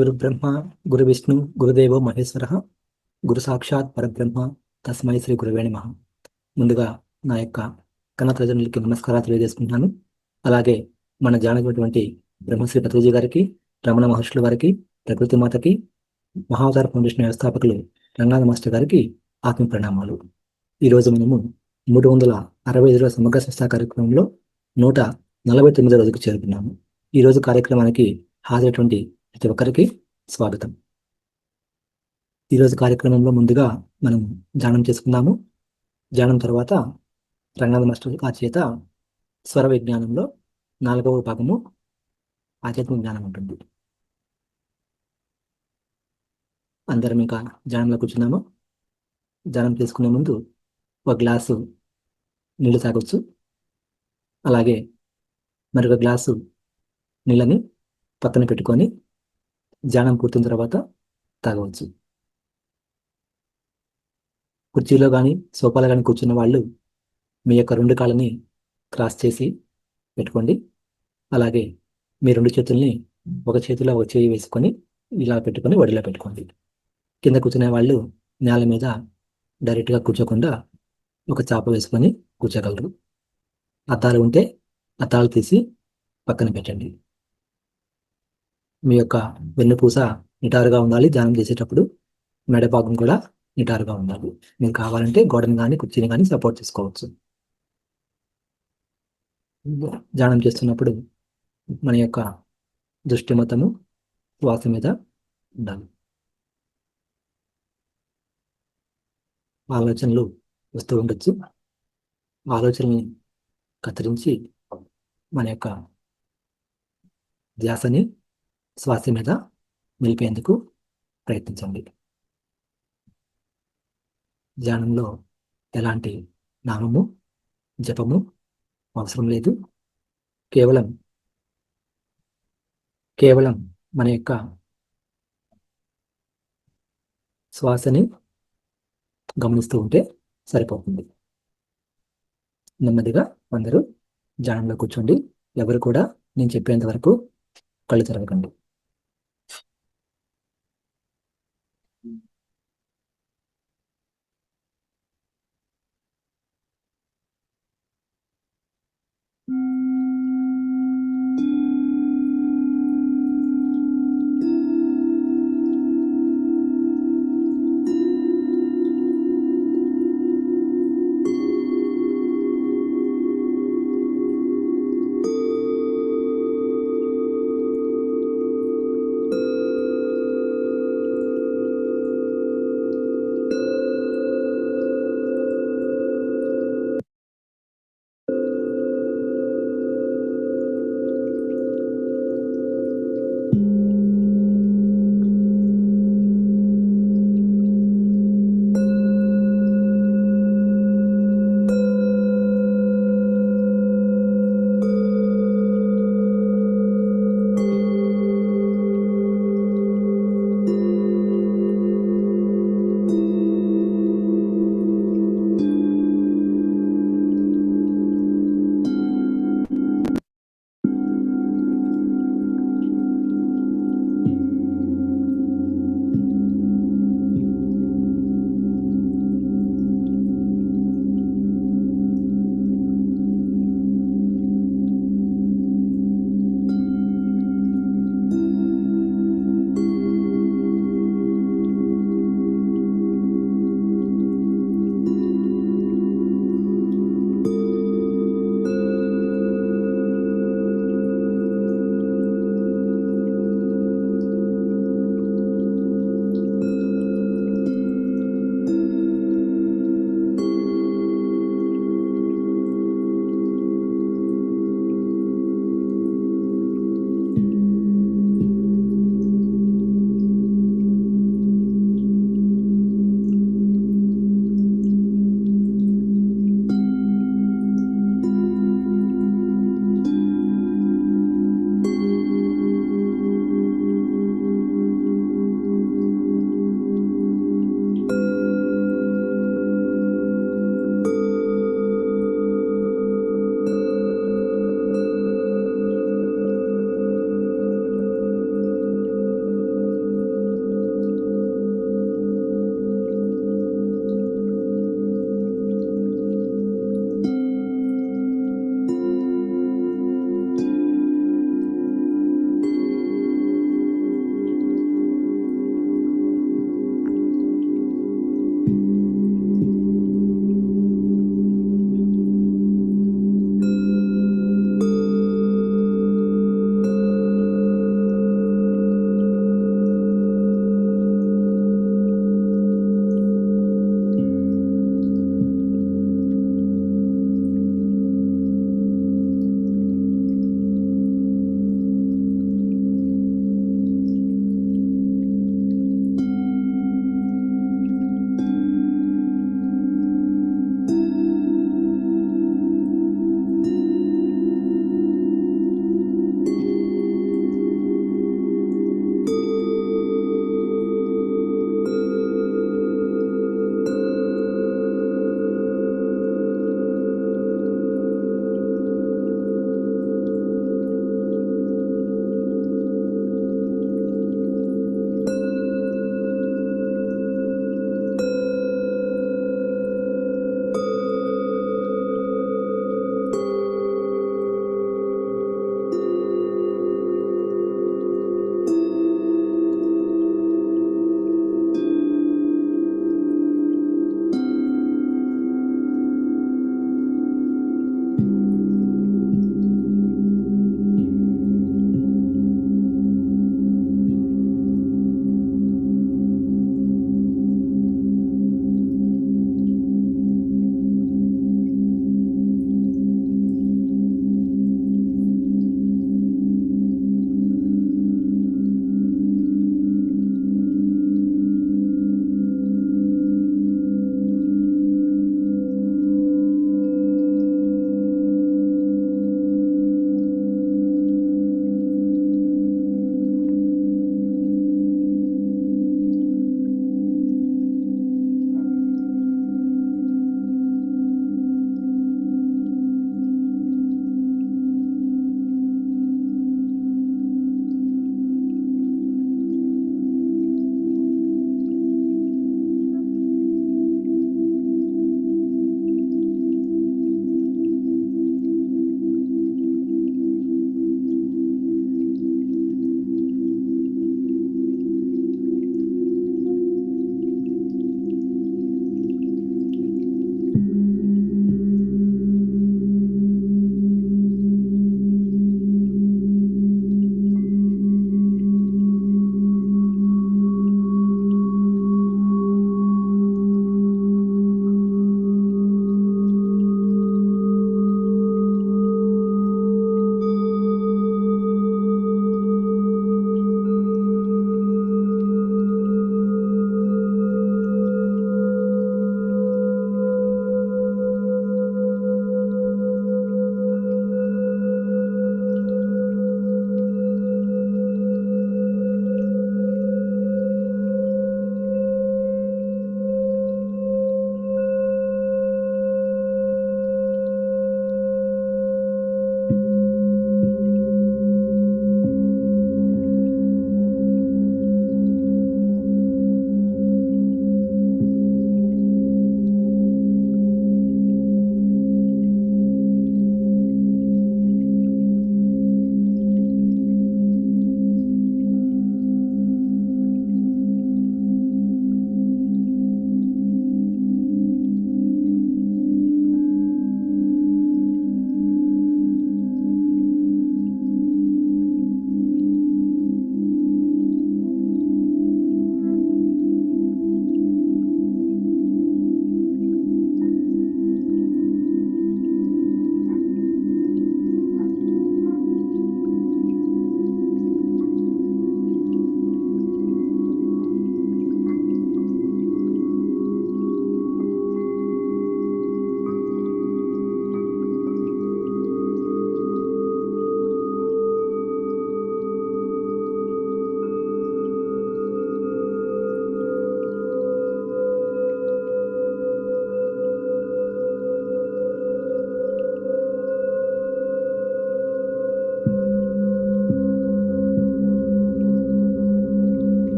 గురు బ్రహ్మ గురు విష్ణు గురుదేవో మహేశ్వర గురు సాక్షాత్ పరబ్రహ్మ తస్మై శ్రీ గురువే నమః. ముందుగా నా యొక్క కన్న తల్లిదండ్రులకి నమస్కారాలు తెలియజేసుకుంటున్నాను. అలాగే మన జానకటువంటి బ్రహ్మశ్రీ పత్రిజీ గారికి, రమణ మహర్షుల వారికి, ప్రకృతి మాతకి, మహావతార ఫౌండేషన్ వ్యవస్థాపకులు రంగనాథ మాస్టర్ గారికి ఆత్మ ప్రణామాలు. ఈరోజు మనము 365 సమగ్ర శిక్షా కార్యక్రమంలో 149 రోజుకు చేరుకున్నాము. ఈరోజు కార్యక్రమానికి హాజరైనటువంటి ప్రతి ఒక్కరికి స్వాగతం. ఈరోజు కార్యక్రమంలో ముందుగా మనం ధ్యానం చేసుకున్నాము. ధ్యానం తర్వాత రంగనాథ మాస్టర్ గారి చేత స్వర విజ్ఞానంలో 4వ భాగము ఆధ్యాత్మిక జ్ఞానం ఉంటుంది. అందరం ఇంకా ధ్యానంలో కూర్చున్నాము. ధ్యానం చేసుకునే ముందు ఒక గ్లాసు నీళ్ళు తాగొచ్చు. అలాగే మరొక గ్లాసు నీళ్ళని పక్కన పెట్టుకొని ధ్యానం పూర్తయిన తర్వాత తాగవచ్చు. కుర్చీలో కానీ సోఫాలో కానీ కూర్చున్న వాళ్ళు మీ యొక్క 2 కాళ్ళని క్రాస్ చేసి పెట్టుకోండి. అలాగే మీ 2 చేతుల్ని ఒక చేతిలో ఒక చేయి వేసుకొని ఇలా పెట్టుకొని ఒడిలో పెట్టుకోండి. కింద కూర్చునే వాళ్ళు నేల మీద డైరెక్ట్గా కూర్చోకుండా ఒక చాప వేసుకొని కూర్చోగలరు. అద్దాలు ఉంటే అద్దాలు తీసి పక్కన పెట్టండి. మీ యొక్క వెన్నుపూస నిటారుగా ఉండాలి. ధ్యానం చేసేటప్పుడు మెడ భాగం కూడా నిటారుగా ఉండాలి. మీకు కావాలంటే గోడని కానీ కుర్చీని కానీ సపోర్ట్ చేసుకోవచ్చు. ధ్యానం చేస్తున్నప్పుడు మన యొక్క దృష్టి మొత్తము శ్వాస మీద ఉండాలి. ఆలోచనలు వస్తూ ఉండొచ్చు. ఆలోచనని కత్తిరించి మన యొక్క ధ్యాసని శ్వాస మీద నిలిపేందుకు ప్రయత్నించండి. ధ్యానంలో ఎలాంటి నామము జపము అవసరం లేదు. కేవలం మన యొక్క శ్వాసని గమనిస్తూ ఉంటే సరిపోతుంది. నెమ్మదిగా అందరూ ధ్యానంలో కూర్చోండి. ఎవరు కూడా నేను చెప్పేంత వరకు కళ్ళు తెరవకండి.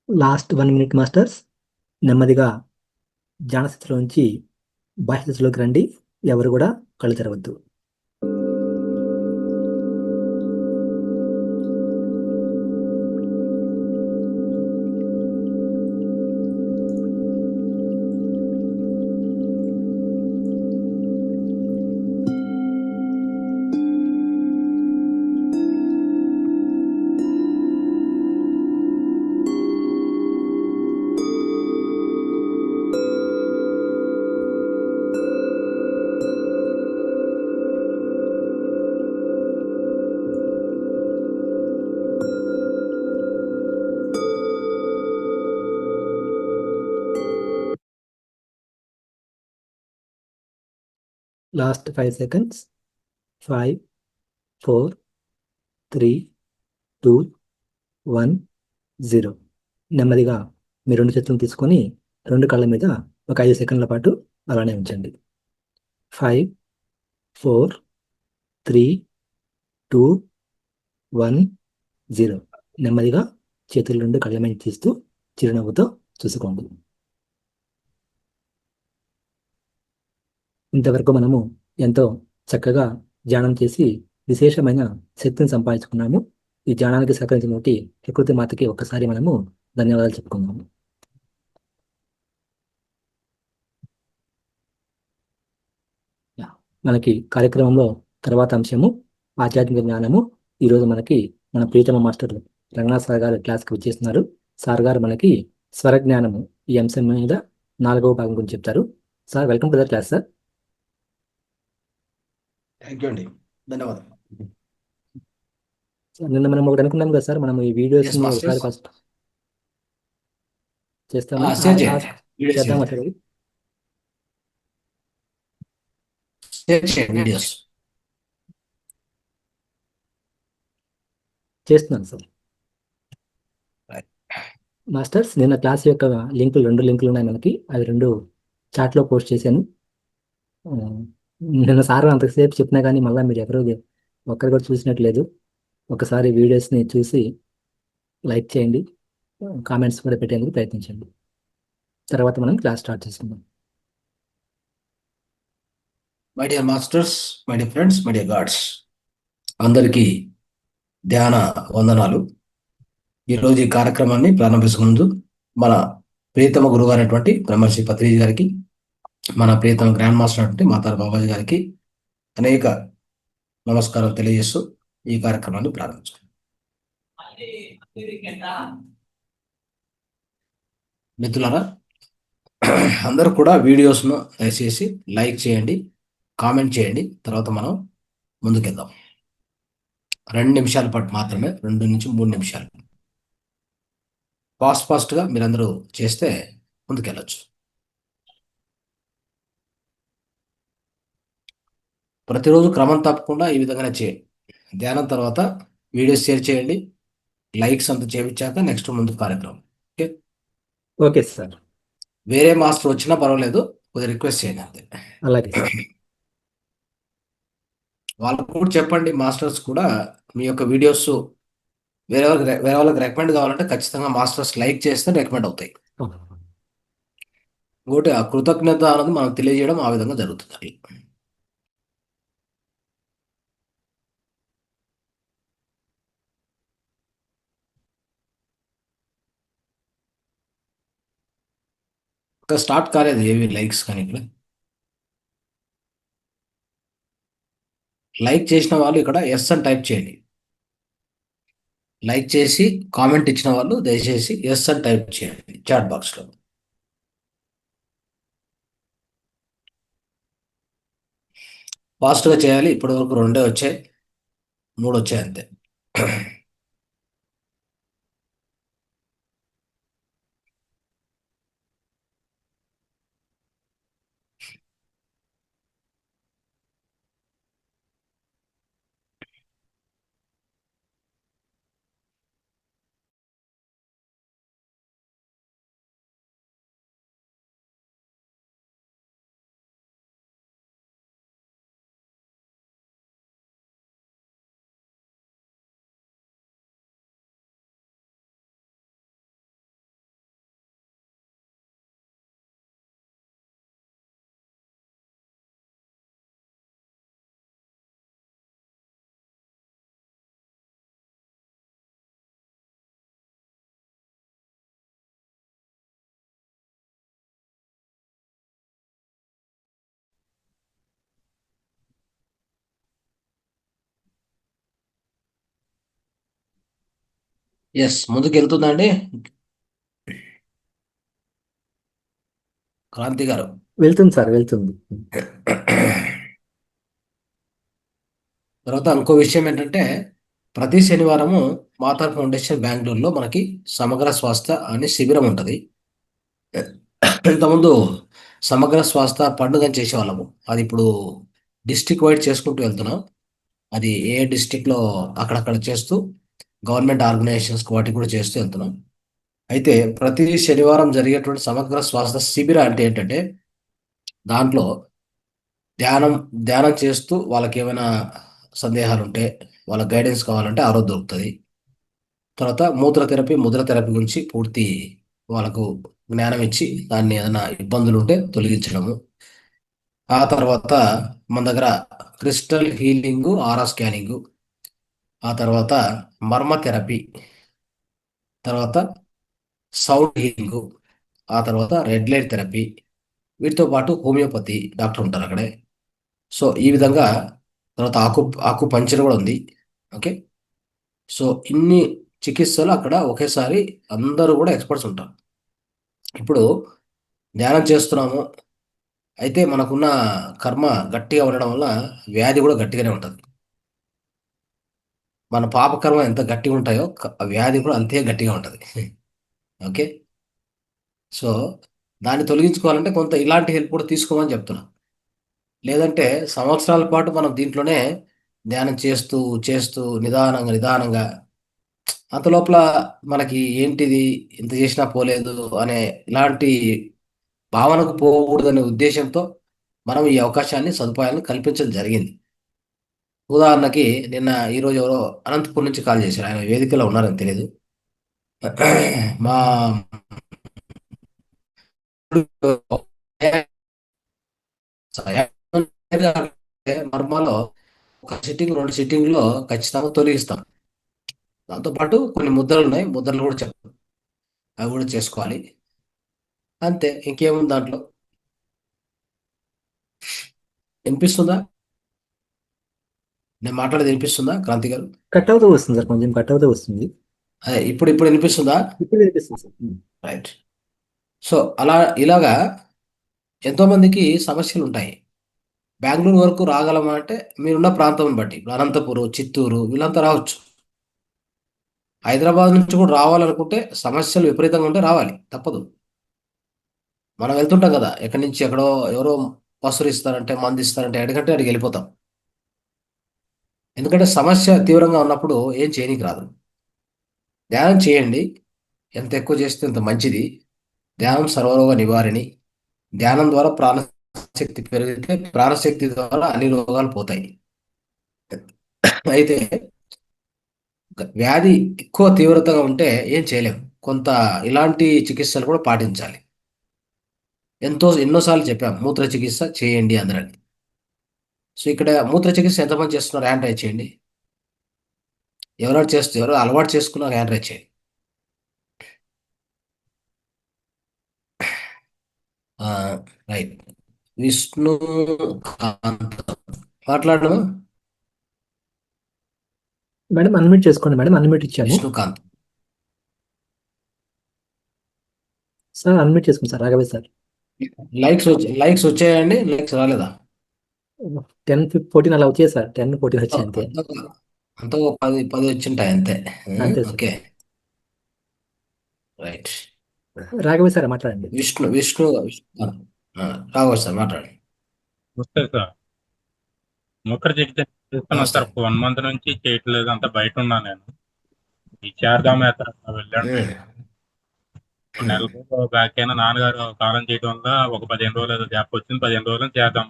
Last 1 minute masters. నెమ్మదిగా ధ్యాన స్థితిలో నుంచి బాహ్య స్థితిలోకి రండి. ఎవరు కూడా కళ్ళు తెరవద్దు. Last 5 seconds. 5, 4, 3, 2, 1, 0. నెమ్మదిగా మీ 2 చేతులను తీసుకొని 2 కళ్ళ మీద ఒక 5 సెకండ్ల పాటు అలానే ఉంచండి. 5, 4, 3, 2, 1, 0. నెమ్మదిగా చేతుల నుండి కళ్ళ మీద తీస్తూ చిరునవ్వుతో చూసుకోండి. ఇంతవరకు మనము ఎంతో చక్కగా ధ్యానం చేసి విశేషమైన శక్తిని సంపాదించుకున్నాము. ఈ ధ్యానానికి సహకరించినటువంటి ప్రకృతి మాతకి ఒక్కసారి మనము ధన్యవాదాలు చెప్పుకుందాము. మనకి కార్యక్రమంలో తర్వాత అంశము ఆధ్యాత్మిక జ్ఞానము. ఈరోజు మనకి మన ప్రీతమ మాస్టర్ రంగనాథ్ సార్ గారు క్లాస్కి వచ్చేస్తున్నారు. సార్ గారు మనకి స్వర జ్ఞానము ఈ అంశం మీద 4వ భాగం గురించి చెప్తారు. Sir, welcome to the class sir. Thank you అండి, ధన్యవాదాలు. నిన్న మనం ఒకటి అనుకున్నాం కదా సార్, మనం ఈ వీడియోస్ Yes, masters. ఒకసారి ఫస్ట్ చేస్తామా? షేర్ చేయండి, వీడియోస్ చేద్దామా సార్? షేర్ చేయండి వీడియోస్. చేస్తున్నాను సార్. Right. మాస్టర్స్, నిన్న క్లాస్ యొక్క లింకులు 2 లింకులు ఉన్నాయి మనకి. అవి 2 చాట్లో పోస్ట్ చేశాను. నిన్న సార్ అంతసేపు చెప్పినా కానీ మళ్ళీ మీరు ఎవరు ఒక్కరు కూడా చూసినట్లేదు. ఒకసారి వీడియోస్ని చూసి లైక్ చేయండి, కామెంట్స్ కూడా పెట్టేందుకు ప్రయత్నించండి. తర్వాత మనం క్లాస్ స్టార్ట్ చేసుకుందాం. My dear masters, my dear friends, my dear God's, అందరికీ ధ్యాన వందనాలు. ఈరోజు ఈ కార్యక్రమాన్ని ప్రారంభించే ముందు మన ప్రియతమ గురువు అయినటువంటి బ్రహ్మర్షి పత్రిజీ గారికి, మన ప్రియతమ గ్రాండ్ మాస్టర్ అయినటువంటి మాతారు బాబాజీ గారికి అనేక నమస్కారాలు తెలియజేస్తూ ఈ కార్యక్రమాన్ని ప్రారంభించాం. మిత్రులారా, అందరూ కూడా వీడియోస్ను దయచేసి లైక్ చేయండి, కామెంట్ చేయండి. తర్వాత మనం ముందుకెళ్దాం. 2 నిమిషాల పాటు మాత్రమే, 2 నుంచి 3 నిమిషాలు. ఫాస్ట్గా మీరందరూ చేస్తే ముందుకెళ్ళచ్చు. ప్రతిరోజు క్రమం తప్పకుండా ఈ విధంగానే చేయండి. ధ్యానం తర్వాత వీడియోస్ షేర్ చేయండి, లైక్స్ అంతా చేయించాక నెక్స్ట్ ముందు కార్యక్రమం. Okay okay sir. వేరే మాస్టర్ వచ్చినా పర్వాలేదు, కొద్దిగా రిక్వెస్ట్ చేయండి అంతే. అలాగే సార్. వాళ్ళకు కూడా చెప్పండి, మాస్టర్స్ కూడా మీ యొక్క వీడియోస్ వేరే వాళ్ళకి రికమెండ్ కావాలంటే ఖచ్చితంగా మాస్టర్స్ లైక్ చేస్తే రికమెండ్ అవుతాయి. ఇంకోటి ఆ కృతజ్ఞత అనేది మనం తెలియజేయడం ఆ విధంగా జరుగుతుంది. ఇంకా స్టార్ట్ కాలేదు ఏవి లైక్స్ కానీ. ఇక్కడ లైక్ చేసిన వాళ్ళు ఇక్కడ ఎస్ అని టైప్ చేయండి. లైక్ చేసి కామెంట్ ఇచ్చిన వాళ్ళు దయచేసి ఎస్ అని టైప్ చేయండి చాట్ బాక్స్లో. ఫాస్ట్గా చేయాలి. ఇప్పటి వరకు 2 వచ్చాయి, 3 వచ్చాయి అంతే. ఎస్, ముందుకు వెళ్తుందండి క్రాంతి గారు. వెళ్తుంది సార్, వెళ్తుంది. తర్వాత ఇంకో విషయం ఏంటంటే, ప్రతి శనివారము మాతార్ ఫౌండేషన్ బెంగళూరులో మనకి సమగ్ర స్వాస్థ్య అనే శిబిరం ఉంటుంది. ఇంతకుముందు సమగ్ర స్వాస్థ్య పండుగని చేసేవాళ్ళము. అది ఇప్పుడు డిస్టిక్ వైడ్ చేసుకుంటూ వెళ్తున్నాం. అది ఏ డిస్టిక్లో అక్కడక్కడ చేస్తూ గవర్నమెంట్ ఆర్గనైజేషన్స్కి వాటికి కూడా చేస్తూ వెళ్తున్నాం. అయితే ప్రతి శనివారం జరిగేటువంటి సమగ్ర స్వాస్థ్య శిబిర అంటే ఏంటంటే, దాంట్లో ధ్యానం ధ్యానం చేస్తూ వాళ్ళకి ఏమైనా సందేహాలు ఉంటే, వాళ్ళ గైడెన్స్ కావాలంటే ఆ రోజు దొరుకుతుంది. తర్వాత ముద్ర థెరపీ గురించి పూర్తి వాళ్ళకు జ్ఞానం ఇచ్చి దాన్ని ఏదైనా ఇబ్బందులు ఉంటే తొలగించడము. ఆ తర్వాత మన దగ్గర క్రిస్టల్ హీలింగు, ఆరా స్కానింగు, ఆ తర్వాత మర్మ థెరపీ, తర్వాత సౌండ్ హీలింగు, ఆ తర్వాత రెడ్ లైట్ థెరపీ, వీటితో పాటు హోమియోపతి డాక్టర్ ఉంటారు అక్కడే. సో ఈ విధంగా, తర్వాత ఆకు పంచర్ కూడా ఉంది. ఓకే. సో ఇన్ని చికిత్సలు అక్కడ ఒకేసారి అందరూ కూడా ఎక్స్పర్ట్స్ ఉంటారు. ఇప్పుడు ధ్యానం చేస్తున్నాము, అయితే మనకున్న కర్మ గట్టిగా ఉండడం వల్ల వ్యాధి కూడా గట్టిగానే ఉంటుంది. మన పాపకర్మ ఎంత గట్టిగా ఉంటాయో వ్యాధి కూడా అంతే గట్టిగా ఉంటుంది. ఓకే. సో దాన్ని తొలగించుకోవాలంటే కొంత ఇలాంటి హెల్ప్ కూడా తీసుకోమని చెప్తున్నా. లేదంటే సంవత్సరాల పాటు మనం దీంట్లోనే ధ్యానం చేస్తూ చేస్తూ నిదానంగా నిదానంగా అంత లోపల మనకి ఏంటిది ఇంత చేసినా పోలేదు అనే ఇలాంటి భావనకు పోకూడదనే ఉద్దేశంతో మనం ఈ అవకాశాన్ని, సదుపాయాలను కల్పించడం జరిగింది. ఉదాహరణకి ఈరోజు ఎవరో అనంతపూర్ నుంచి కాల్ చేశారు. ఆయన వేదికలో ఉన్నారని తెలియదు. మా మర్మాలో ఒక సిట్టింగ్, 2 సిట్టింగ్లో ఖచ్చితంగా తొలగిస్తాం. దాంతోపాటు కొన్ని ముద్రలు ఉన్నాయి, ముద్రలు కూడా చెప్తాం, అవి కూడా చేసుకోవాలి. అంతే, ఇంకేముంది దాంట్లో. వినిపిస్తుందా? నేను మాట్లాడేది వినిపిస్తుందా క్రాంతి గారు? కట్ అవుతూ వస్తుంది సార్, కొంచెం కట్ అవుతూ వస్తుంది. అదే, ఇప్పుడు ఇప్పుడు వినిపిస్తుందా? ఇప్పుడు వినిపిస్తుంది సార్. రైట్. సో ఇలాగా ఎంతో మందికి సమస్యలు ఉంటాయి. బెంగళూరు వరకు రాగలమా అంటే మీరున్న ప్రాంతం బట్టి, ఇప్పుడు అనంతపురం, చిత్తూరు వీళ్ళంతా రావచ్చు. హైదరాబాద్ నుంచి కూడా రావాలనుకుంటే సమస్యలు విపరీతంగా ఉంటే రావాలి, తప్పదు. మనం వెళ్తుంటాం కదా, ఎక్కడి నుంచి ఎక్కడో ఎవరో పసురు ఇస్తారంటే, మందు ఇస్తారంటే ఎక్కడికంటే అక్కడికి వెళ్ళిపోతాం. ఎందుకంటే సమస్య తీవ్రంగా ఉన్నప్పుడు ఏం చేయనీకి రాదు. ధ్యానం చేయండి, ఎంత ఎక్కువ చేస్తే అంత మంచిది. ధ్యానం సర్వరోగ నివారణి. ధ్యానం ద్వారా ప్రాణశక్తి పెరిగితే ప్రాణశక్తి ద్వారా అన్ని రోగాలు పోతాయి. అయితే వ్యాధి ఎక్కువ తీవ్రతగా ఉంటే ఏం చేయలేం, కొంత ఇలాంటి చికిత్సలు కూడా పాటించాలి. ఎన్నోసార్లు చెప్పాం, మూత్ర చికిత్స చేయండి అందరని. సో ఇక్కడ మూత్ర చికిత్స ఎంతమంది చేస్తున్నారు? హ్యాండ్ రైజ్ చేయండి. ఎవరు అలవాటు చేసుకున్నారు? హ్యాండ్ రైజ్ చేయండి. రైట్. విష్ణు మాట్లాడము. మేడం అన్మ్యూట్ చేసుకోండి మేడం, అన్మ్యూట్ ఇచ్చాము విష్ణుకాంత్ సార్. అన్మ్యూట్ చేసుకోండి సార్, రాఘవేష్ సార్. లైక్స్ వచ్చాయండి? లైక్స్ రాలేదా? 10-14 అలా వచ్చాయి సార్, 10-14 వచ్చాయి అంతే. అంతా 10 వచ్చింటాయి అంతే. అంతే sir. Okay, right. Raghavesh sir మాట్లాడండి. విష్ణు రావచ్చు సార్, మాట్లాడండి. వస్తే సార్ మూత్ర చికిత్స చేస్తున్నాను నమస్తే. సార్. 1 మంత్ నుంచి చేయట్లేదు, అంత బయట ఉన్నా నేను. ఈ చేద్దాం వెళ్ళాను. నెల రోజులు బ్యాక్ అయినా నాన్నగారు కాలం చేయడం వల్ల ఒక 15 రోజులు ఏదో గ్యాప్ వచ్చింది. 15 రోజులు చేద్దాం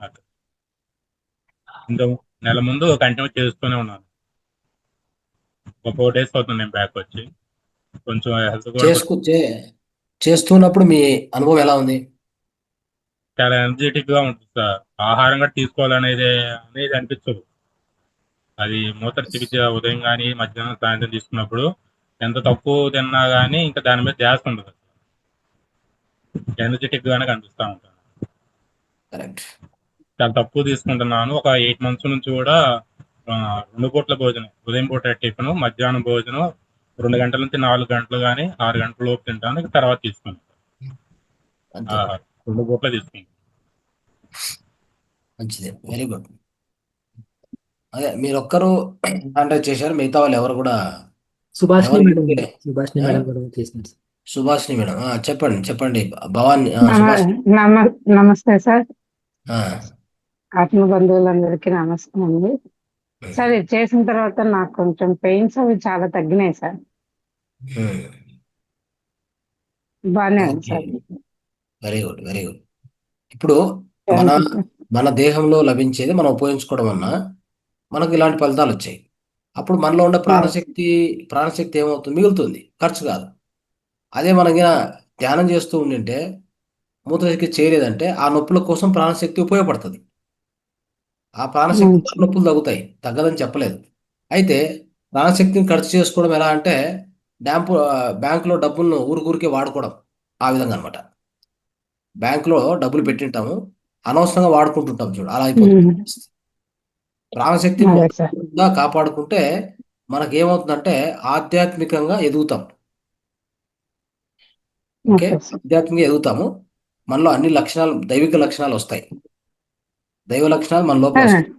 ఇంత నెల ముందు కంటిన్యూ చేస్తూనే ఉన్నాను. ఒక 4 days అవుతుంది నేను బ్యాక్ వచ్చి. కొంచెం హెల్త్ కూడా చేస్తున్నప్పుడు మీ అనుభవం ఎలా ఉంది? చాలా ఎనర్జెటిక్ గా ఉంటుంది సార్. ఆహారం కూడా తీసుకోవాలనేది అనిపించదు. అది మూత్ర చికిత్స ఉదయం కానీ మధ్యాహ్నం సాయంత్రం తీసుకున్నప్పుడు ఎంత తక్కువ తిన్నా కానీ ఇంకా దాని మీద ధ్యాస ఉండదు. ఎనర్జెటిక్ గానే కనిపిస్తా ఉంటాను. చాలా తక్కువ తీసుకుంటున్నాను. ఒక 8 months నుంచి కూడా 2 పూట్ల భోజనం, ఉదయం పూట టిఫిన్, మధ్యాహ్నం భోజనం, 2 గంటల నుంచి 4 గంటలు కానీ 6 గంటల లోపు తింటాను, ఇక తర్వాత తీసుకుంటాను. అంతే. ఆహారం 2 పూట్ల తీసుకుంటాను. మంచిదే, వెరీ గుడ్. అదే మీరు ఒక్కరు అంటే చేశారు, మిగతా వాళ్ళు ఎవరు కూడా సుభాష్ని ఎవరు మేడం కూడా చేసినారు సార్. సుభాష్ని మేడం చెప్పండి చెప్పండి. భవాని సుభాష్. నమస్తే సార్. ఆ, ఆత్మ బంధువులందరికీ నమస్తే అండి. సార్ ఇది చేసిన తర్వాత నాకు కొంచెం పెయిన్స్ అవి చాలా తగ్గినాయి సార్. బాగానే ఉంది sir. Very good, very good. ఇప్పుడు మన మన దేహంలో లభించేది మనం ఉపయోగించుకోవడం వలన మనకు ఇలాంటి ఫలితాలు వచ్చాయి. అప్పుడు మనలో ఉండే ప్రాణశక్తి ఏమవుతుంది, మిగులుతుంది, ఖర్చు కాదు. అదే మనకి ధ్యానం చేస్తూ ఉండింటే మూత్రశక్తి చేయలేదంటే ఆ నొప్పుల కోసం ప్రాణశక్తి ఉపయోగపడుతుంది. ఆ ప్రాణశక్తి నొప్పులు తగ్గుతాయి, తగ్గదని చెప్పలేదు. అయితే ప్రాణశక్తిని ఖర్చు చేసుకోవడం ఎలా అంటే బ్యాంకులో డబ్బులను ఊరికే వాడుకోవడం, ఆ విధంగా అనమాట. బ్యాంకులో డబ్బులు పెట్టింటాము, అనవసరంగా వాడుకుంటుంటాం చూడు, అలా అయిపోతుంది. ప్రాణశక్తిని కాపాడుకుంటే మనకి ఏమవుతుందంటే ఆధ్యాత్మికంగా ఎదుగుతాం. ఓకే, ఆధ్యాత్మికంగా ఎదుగుతాము. మనలో అన్ని లక్షణాలు, దైవిక లక్షణాలు వస్తాయి. దైవ లక్షణాలు మన లోపల వస్తాయి.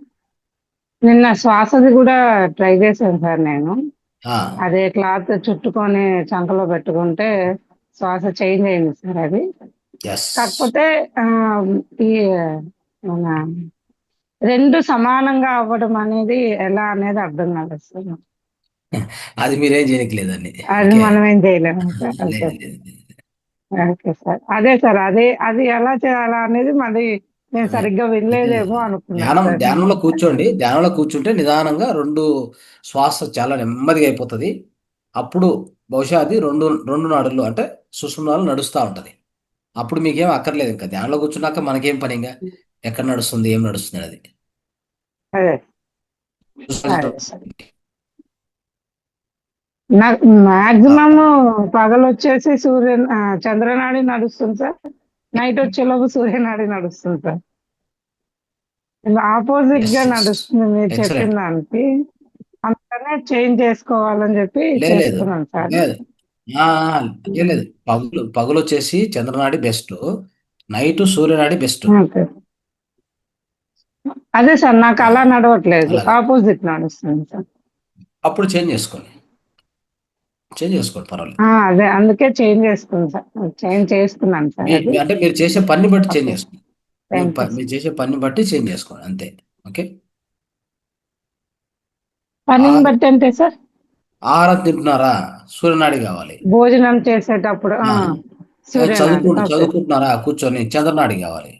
నిన్న శ్వాసది కూడా ట్రై చేశాను సార్ నేను. అదే క్లాత్ చుట్టుకొని చంకలో పెట్టుకుంటే శ్వాస చేంజ్ అయింది సార్. అది కాకపోతే ఈ మన రెండు సమానంగా అవ్వడం అనేది ఎలా అనేది అర్థం కాలేదు సార్. అది మీరేం చేయలేదండి, అది మనం ఏం చేయలేము సార్. ఓకే సార్, అదే సార్, అది ఎలా చేయాలా అనేది మళ్ళీ నేను సరిగ్గా వినలేదేమో అనుకున్నాను. ధ్యానంలో కూర్చోండి, ధ్యానంలో కూర్చుంటే నిదానంగా రెండు శ్వాస చాలా నెమ్మదిగా అయిపోతుంది. అప్పుడు బహుశా అది రెండు నాడులు అంటే సుషుమ్నాలు నడుస్తూ ఉంటది. అప్పుడు మీకేం అక్కర్లేదు, ఇంకా ధ్యానంలో కూర్చున్నాక మనకేం పని, ఇంకా ఎక్కడ నడుస్తుంది, ఏం నడుస్తుంది అది. నాకు మాక్సిమం పగలు వచ్చేసి చంద్రనాడి నడుస్తుంది సార్, నైట్ వచ్చేలోపు సూర్యనాడి నడుస్తుంది సార్. ఆపోజిట్ గా నడుస్తుంది మీరు చెప్పిన దానికి. అందుకనే చేంజ్ చేసుకోవాలని చెప్పి చేస్తున్నాను సార్. లేదు, పగులు వచ్చేసి చంద్రనాడి బెస్ట్, నైట్ సూర్యనాడి బెస్ట్. అదే సార్, నాకు అలా నడవట్లేదు, ఆపోజిట్ నడుస్తుంది సార్. అప్పుడు చేంజ్ చేసుకోండి పర్వాలేదు. అదే అందుకే చేంజ్ చేసుకున్నాను సార్, చేంజ్ చేసుకున్నాను సార్. అంటే మీరు చేసే పని బట్టి చేంజ్ చేసుకోండి, మీరు చేసే పని బట్టి చేంజ్ చేసుకోండి, అంతే. ఓకే, పని బట్టి అంటే సార్ ఆహారం తింటున్నారా, సూర్యనాడి కావాలి. భోజనం చేసేటప్పుడు చదువుకుంటున్నారా, కూర్చొని చంద్రనాడి కావాలి.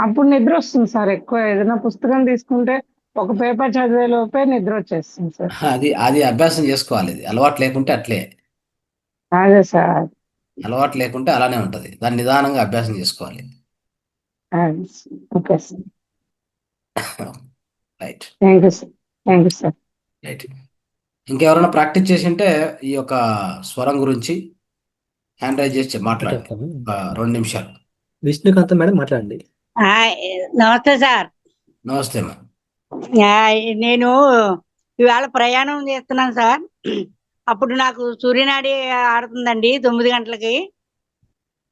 అప్పుడు నిద్ర వస్తుంది సార్. ఎక్కువ ఏదైనా పుస్తకం తీసుకుంటే ఒక పేపర్ చదివే లోపే నిద్ర వచ్చేస్తుంది సార్. అది అభ్యాసం చేసుకోవాలి, అలవాటు లేకుంటే అట్లే. అదే సార్, అలవాటు లేకుంటే అలానే ఉంటది, దాన్ని నిదానంగా అభ్యాసం చేసుకోవాలి. Okay sir, right. Thank you sir. Right. ఇంకెవరైనా ప్రాక్టీస్ చేసి ఉంటే ఈ యొక్క స్వరం గురించి హ్యాండ్ రైజ్ చేసి మాట్లాడండి, 2 నిమిషాలు. విష్ణుకాంత్ మేడం మాట్లాడండి. నమస్తే సార్. నమస్తే అమ్మా. నేను ఇవాళ ప్రయాణం చేస్తున్నాను సార్. అప్పుడు నాకు సూర్యనాడి ఆడుతుందండి 9 గంటలకి.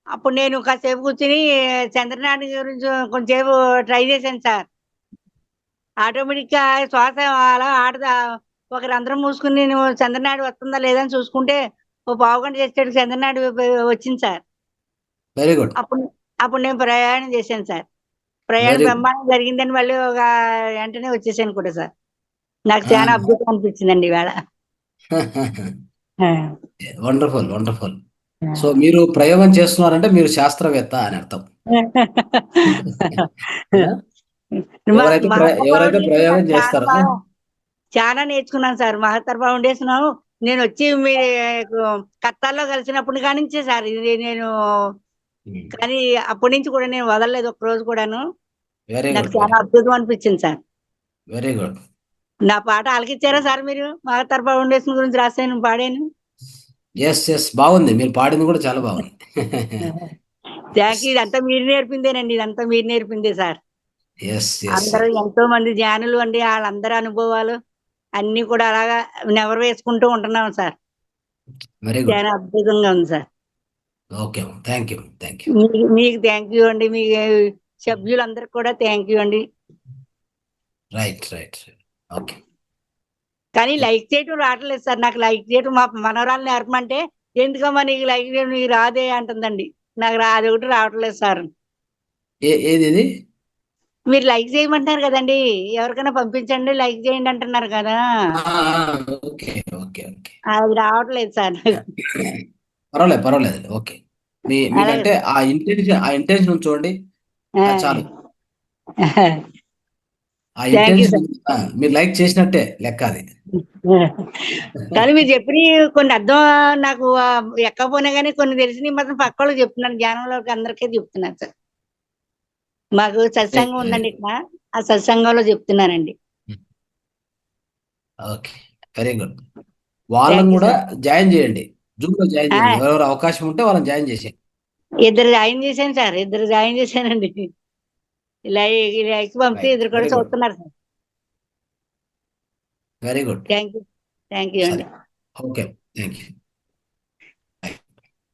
అప్పుడు నేను కాసేపు కూర్చుని చంద్రనాడి గురించి కొంచెంసేపు ట్రై చేశాను సార్. ఆటోమేటిక్గా శ్వాస అలా ఆడదా, ఒక రంధ్రం మూసుకుని నేను చంద్రనాడి వస్తుందా లేదని చూసుకుంటే ఓ పావుగంట చేసేటప్పుడు చంద్రనాడి వచ్చింది సార్. Very good. అప్పుడు నేను ప్రయాణం చేశాను సార్. ప్రయాణం బ్రహ్మాండం జరిగిందని మళ్ళీ ఒక వెంటనే వచ్చేసాను కూడా సార్. నాకు చాలా అద్భుతం అనిపించిందండి ఇవాళ. Wonderful, wonderful. సో మీరు ప్రయోగం చేస్తున్నారంటే మీరు శాస్త్రవేత్త అని అర్థం. ఎవరైతే ప్రయోగం చేస్తారో చాలా నేర్చుకున్నాను సార్. మహత్తర్ ఫౌండేషన్ నేను వచ్చి మీ కత్తాల్లో కలిసినప్పటి కానించే సార్ ఇది నేను, కానీ అప్పటి నుంచి కూడా నేను వదలలేదు ఒక్క రోజు కూడాను. నాకు చాలా అద్భుతం అనిపించింది సార్. Very good. నా పాట ఆలకిచ్చారా సార్ మీరు? మహత్తర్ ఫౌండేషన్ గురించి రాశాను, పాడాను. ఎస్ బాగుంది, మీరు పాడింది కూడా చాలా బాగుంది. Thank you. ఇదంతా మీరు నేర్పిందేనండి, ఇదంతా మీరు నేర్పిందే సార్. అందరూ ఎంతో మంది జ్ఞానులు అండి, వాళ్ళందరూ అనుభవాలు అన్ని కూడా అలాగా నెవరు వేసుకుంటూ ఉంటున్నాం సార్. Very good. చాలా అద్భుతంగా ఉంది sir. Okay, thank you. Thank you. మీకు థ్యాంక్ యూ అండి. మీ సభ్యులందరికి కూడా థ్యాంక్ యూ అండి. Right right. ఓకే. కానీ లైక్ చేయటం రావట్లేదు సార్. నాకు లైక్ చేయటం మా మనవరాలు నేర్పమంటే, ఎందుకమ్మా నీకు లైక్ చేయడం నీకు రాదే అంటుందండి. నాకు అదొకటి రావట్లేదు సార్. ఏది మీరు లైక్ చేయమంటున్నారు కదండి, ఎవరికైనా పంపించండి లైక్ చేయండి అంటున్నారు కదా. Okay okay okay. అది రావట్లేదు సార్. పర్వాలేదు. ఓకే. మీకంటే ఆ ఇంటెన్షన్ చూడండి చాలు. ఆ ఇంటెన్షన్ మీరు లైక్ చేసినట్టే లెక్క అది. కానీ మీరు చెప్పిన కొన్ని అర్థం నాకు ఎక్కకపోయినా కానీ కొన్ని తెలిసినవి మాత్రం పక్క వాళ్ళకి చెప్తున్నాను, జ్ఞానంలోకి అందరికీ చెప్తున్నాను సార్. మాకు సత్సంగం ఉందండి ఇక్కడ, ఆ సత్సంగంలో చెప్తున్నానండి. Okay, very good. వాళ్ళని కూడా జాయిన్ చేయండి, జూమ్ లో జాయిన్ చేయండి. ఎవరెవరు అవకాశం ఉంటే వాళ్ళని జాయిన్ చేసేయండి. ఇద్దరు జాయిన్ చేశాను సార్, ఇద్దరు జాయిన్ చేశానండి. లైక్ పంపితే ఇద్దరు కూడా చూస్తున్నారు sir. Very good. Thank you అండి. Okay, thank you.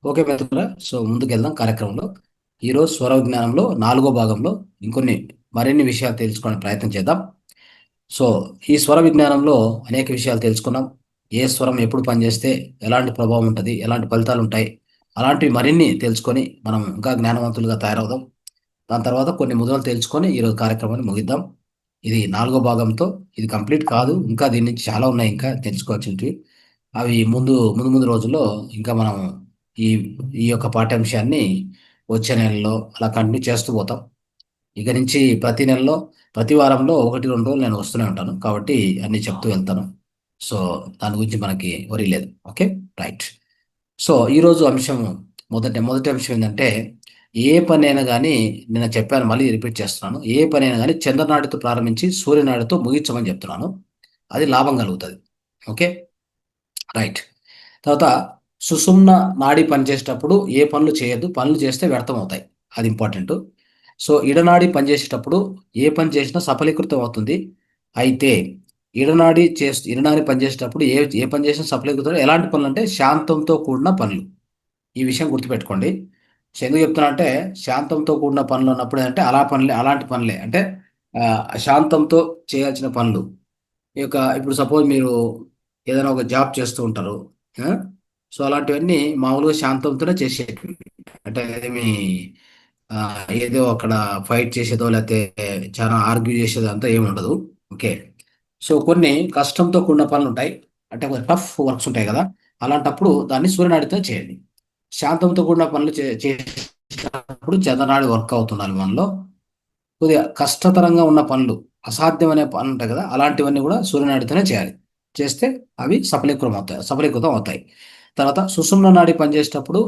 ఓకే మిత్రులారా, సో ముందుకెళ్దాం కార్యక్రమంలో. ఈరోజు స్వర విజ్ఞానంలో 4వ భాగంలో మరిన్ని విషయాలు తెలుసుకునే ప్రయత్నం చేద్దాం. సో ఈ స్వర విజ్ఞానంలో అనేక విషయాలు తెలుసుకున్నాం. ఏ స్వరం ఎప్పుడు పనిచేస్తే ఎలాంటి ప్రభావం ఉంటుంది, ఎలాంటి ఫలితాలు ఉంటాయి, అలాంటివి మరిన్ని తెలుసుకొని మనం ఇంకా జ్ఞానవంతులుగా తయారవుదాం. దాని తర్వాత కొన్ని ముద్రలు తెలుసుకొని ఈరోజు కార్యక్రమాన్ని ముగిద్దాం. ఇది 4వ భాగంతో, ఇది కంప్లీట్ కాదు, ఇంకా దీని నుంచి చాలా ఉన్నాయి ఇంకా తెలుసుకోవాల్సినవి. అవి ముందు రోజుల్లో ఇంకా మనం ఈ యొక్క పాఠ్యాంశాన్ని వచ్చే నెలలో అలా కంటిన్యూ చేస్తూ పోతాం. ఇక నుంచి ప్రతి నెలలో ప్రతి వారంలో 1-2 రోజులు నేను వస్తూనే ఉంటాను, కాబట్టి అన్ని చెప్తూ వెళ్తాను. సో దాని గురించి మనకి వరి లేదు. Okay, right. సో ఈరోజు మొదటి అంశం ఏంటంటే, ఏ పని అయినా కానీ, నేను చెప్పాను మళ్ళీ రిపీట్ చేస్తున్నాను, ఏ పని అయినా కానీ చంద్రనాడితో ప్రారంభించి సూర్యనాడితో ముగించమని చెప్తున్నాను. అది లాభం కలుగుతుంది. Okay, right. తర్వాత సుషుమ్న నాడి పనిచేసేటప్పుడు ఏ పనులు చేయొద్దు, పనులు చేస్తే వ్యర్థం అవుతాయి, అది ఇంపార్టెంట్. సో ఇడనాడి పనిచేసేటప్పుడు ఏ పని చేసినా సఫలీకృతం అవుతుంది. అయితే ఇడనాడి పనిచేసేటప్పుడు ఏ పని చేసినా సఫలీకృతం. ఎలాంటి పనులు అంటే శాంతంతో కూడిన పనులు. ఈ విషయం గుర్తుపెట్టుకోండి. సో ఎందుకు చెప్తున్నా అంటే, శాంతంతో కూడిన పనులు అన్నప్పుడు అంటే అలాంటి పనులే అంటే శాంతంతో చేయాల్సిన పనులు. ఇప్పుడు సపోజ్ మీరు ఏదైనా ఒక జాబ్ చేస్తూ ఉంటారు, సో అలాంటివన్నీ మామూలుగా శాంతంతోనే చేసేవి. అంటే ఏమి ఏదో అక్కడ ఫైట్ చేసేదో లేకపోతే చాలా ఆర్గ్యూ చేసేదో అంతా ఏమి ఉండదు. ఓకే, సో కొన్ని కష్టంతో కూడిన పనులు ఉంటాయి, అంటే టఫ్ వర్క్స్ ఉంటాయి కదా, అలాంటప్పుడు దాన్ని సూర్యనాడితో చేయండి. శాంతంతో కూడిన పనులు చేసేటప్పుడు చంద్రనాడి వర్క్ అవుతున్నారు. మనలో కొద్దిగా కష్టతరంగా ఉన్న పనులు, అసాధ్యమనే పనులు ఉంటాయి కదా, అలాంటివన్నీ కూడా సూర్యనాడితోనే చేయాలి. చేస్తే అవి సఫలీకృతం అవుతాయి. తర్వాత సుషుమ్న నాడి పనిచేసేటప్పుడు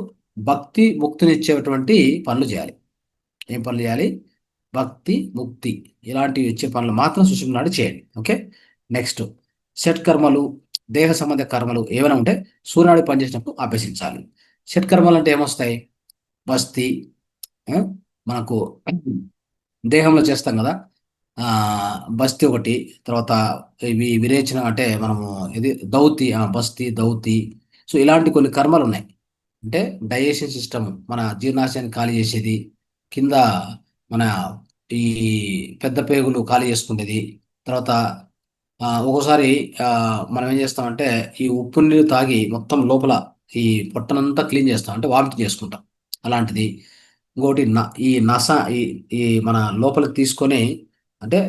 భక్తి ముక్తినిచ్చేటువంటి పనులు చేయాలి. ఏం పనులు చేయాలి? భక్తి ముక్తి ఇలాంటివి ఇచ్చే పనులు మాత్రం సుషుమ్న నాడి చేయండి. ఓకే, నెక్స్ట్ షట్కర్మలు, దేహ సంబంధ కర్మలు ఏమైనా ఉంటే సూర్యనాడి పనిచేసినప్పుడు అభ్యసించాలి. షట్కర్మలు అంటే ఏమొస్తాయి? బస్తి, మనకు దేహంలో చేస్తాం కదా, బస్తి ఒకటి. తర్వాత ఇవి విరేచన అంటే మనము ఇది దౌతి, బస్తి దౌతి. సో ఇలాంటి కొన్ని కర్మలు ఉన్నాయి. అంటే డైజెషన్ సిస్టమ్, మన జీర్ణాశయాన్ని ఖాళీ చేసేది, కింద మన ఈ పెద్ద పేగులు ఖాళీ చేసుకునేది. తర్వాత ఒక్కోసారి మనం ఏం చేస్తామంటే ఈ ఉప్పు నీళ్ళు తాగి మొత్తం లోపల ఈ పొట్టనంతా క్లీన్ చేస్తాం, అంటే వామిటింగ్ చేసుకుంటాం, అలాంటిది. ఇంకోటి ఈ నస ఈ మన లోపలికి తీసుకొని, అంటే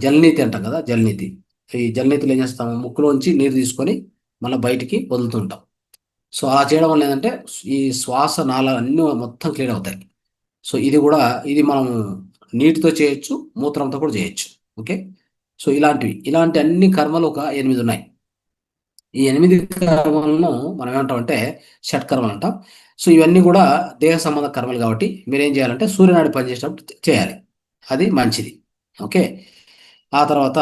జలనీతి అంటాం కదా, జలనీతి. ఈ జలనీతిలో ఏం చేస్తాము, ముక్కులోంచి నీరు తీసుకొని మళ్ళీ బయటికి వదులుతుంటాం. సో అలా చేయడం వల్ల ఏంటంటే ఈ శ్వాస నాళాలు అన్నీ మొత్తం క్లీన్ అవుతాయి. సో ఇది మనం నీటితో చేయొచ్చు, మూత్రంతో కూడా చేయొచ్చు. ఓకే, సో ఇలాంటి అన్ని కర్మలు ఒక 8 ఉన్నాయి. ఈ 8 కర్మలను మనం ఏమంటామంటే షట్కర్మలు అంటాం. సో ఇవన్నీ కూడా దేహ సంబంధ కర్మలు కాబట్టి మీరు ఏం చేయాలంటే సూర్యనాడి పనిచేసేటప్పుడు చేయాలి, అది మంచిది. ఓకే, ఆ తర్వాత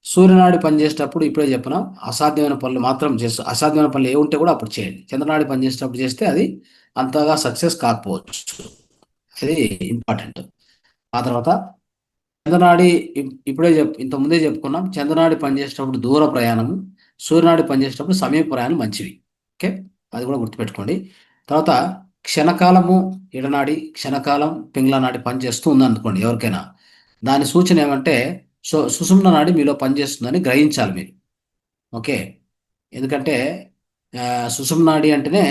సూర్యనాడి పనిచేసేటప్పుడు ఇప్పుడే చెప్పిన అసాధ్యమైన పనులు మాత్రం అసాధ్యమైన పనులు ఏ ఉంటే కూడా అప్పుడు చేయండి. చంద్రనాడి పనిచేసేటప్పుడు చేస్తే అది అంతగా సక్సెస్ కాకపోవచ్చు, అది ఇంపార్టెంట్. ఆ తర్వాత చంద్రనాడి ఇప్పుడే ఇంత ముందే చెప్పుకున్నాం. చంద్రనాడి పనిచేసేటప్పుడు దూర ప్రయాణము, సూర్యనాడి పనిచేసేటప్పుడు సమీప ప్రయాణం మంచివి. ఓకే, అది కూడా గుర్తుపెట్టుకోండి. తర్వాత క్షణకాలము ఇడనాడి, క్షణకాలం పింగళ నాడి పనిచేస్తూ ఉందనుకోండి ఎవరికైనా, దాని సూచన ఏమంటే సుషుమ్న నాడి మీలో పనిచేస్తుందని గ్రహించాలి మీరు. ఓకే, ఎందుకంటే సుషుమ్న నాడి అంటేనే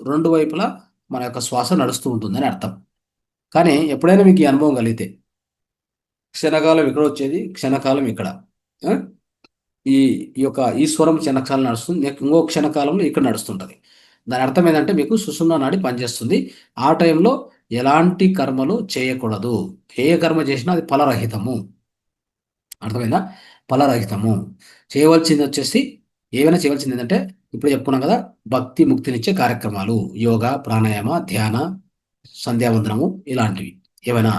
రెండు వైపులా మన యొక్క శ్వాస నడుస్తూ ఉంటుందని అర్థం. కానీ ఎప్పుడైనా మీకు ఈ అనుభవం కలిగితే క్షణకాలం ఇక్కడ వచ్చేది, క్షణకాలం ఇక్కడ, ఈ ఈ స్వరం క్షణకాలం నడుస్తుంది, ఇంకో క్షణకాలంలో ఇక్కడ నడుస్తుంటుంది. దాని అర్థం ఏంటంటే మీకు సుషుమ్న నాడి పనిచేస్తుంది. ఆ టైంలో ఎలాంటి కర్మలు చేయకూడదు. ఏ కర్మ చేసినా అది ఫలరహితము. అర్థమైందా? ఫలరహితము. చేయవలసింది వచ్చేసి ఏమైనా చేయవలసింది ఏంటంటే ఇప్పుడు చెప్పుకున్నాం కదా, భక్తి ముక్తినిచ్చే కార్యక్రమాలు, యోగా, ప్రాణాయామ, ధ్యాన, సంధ్యావందనము, ఇలాంటివి ఏమైనా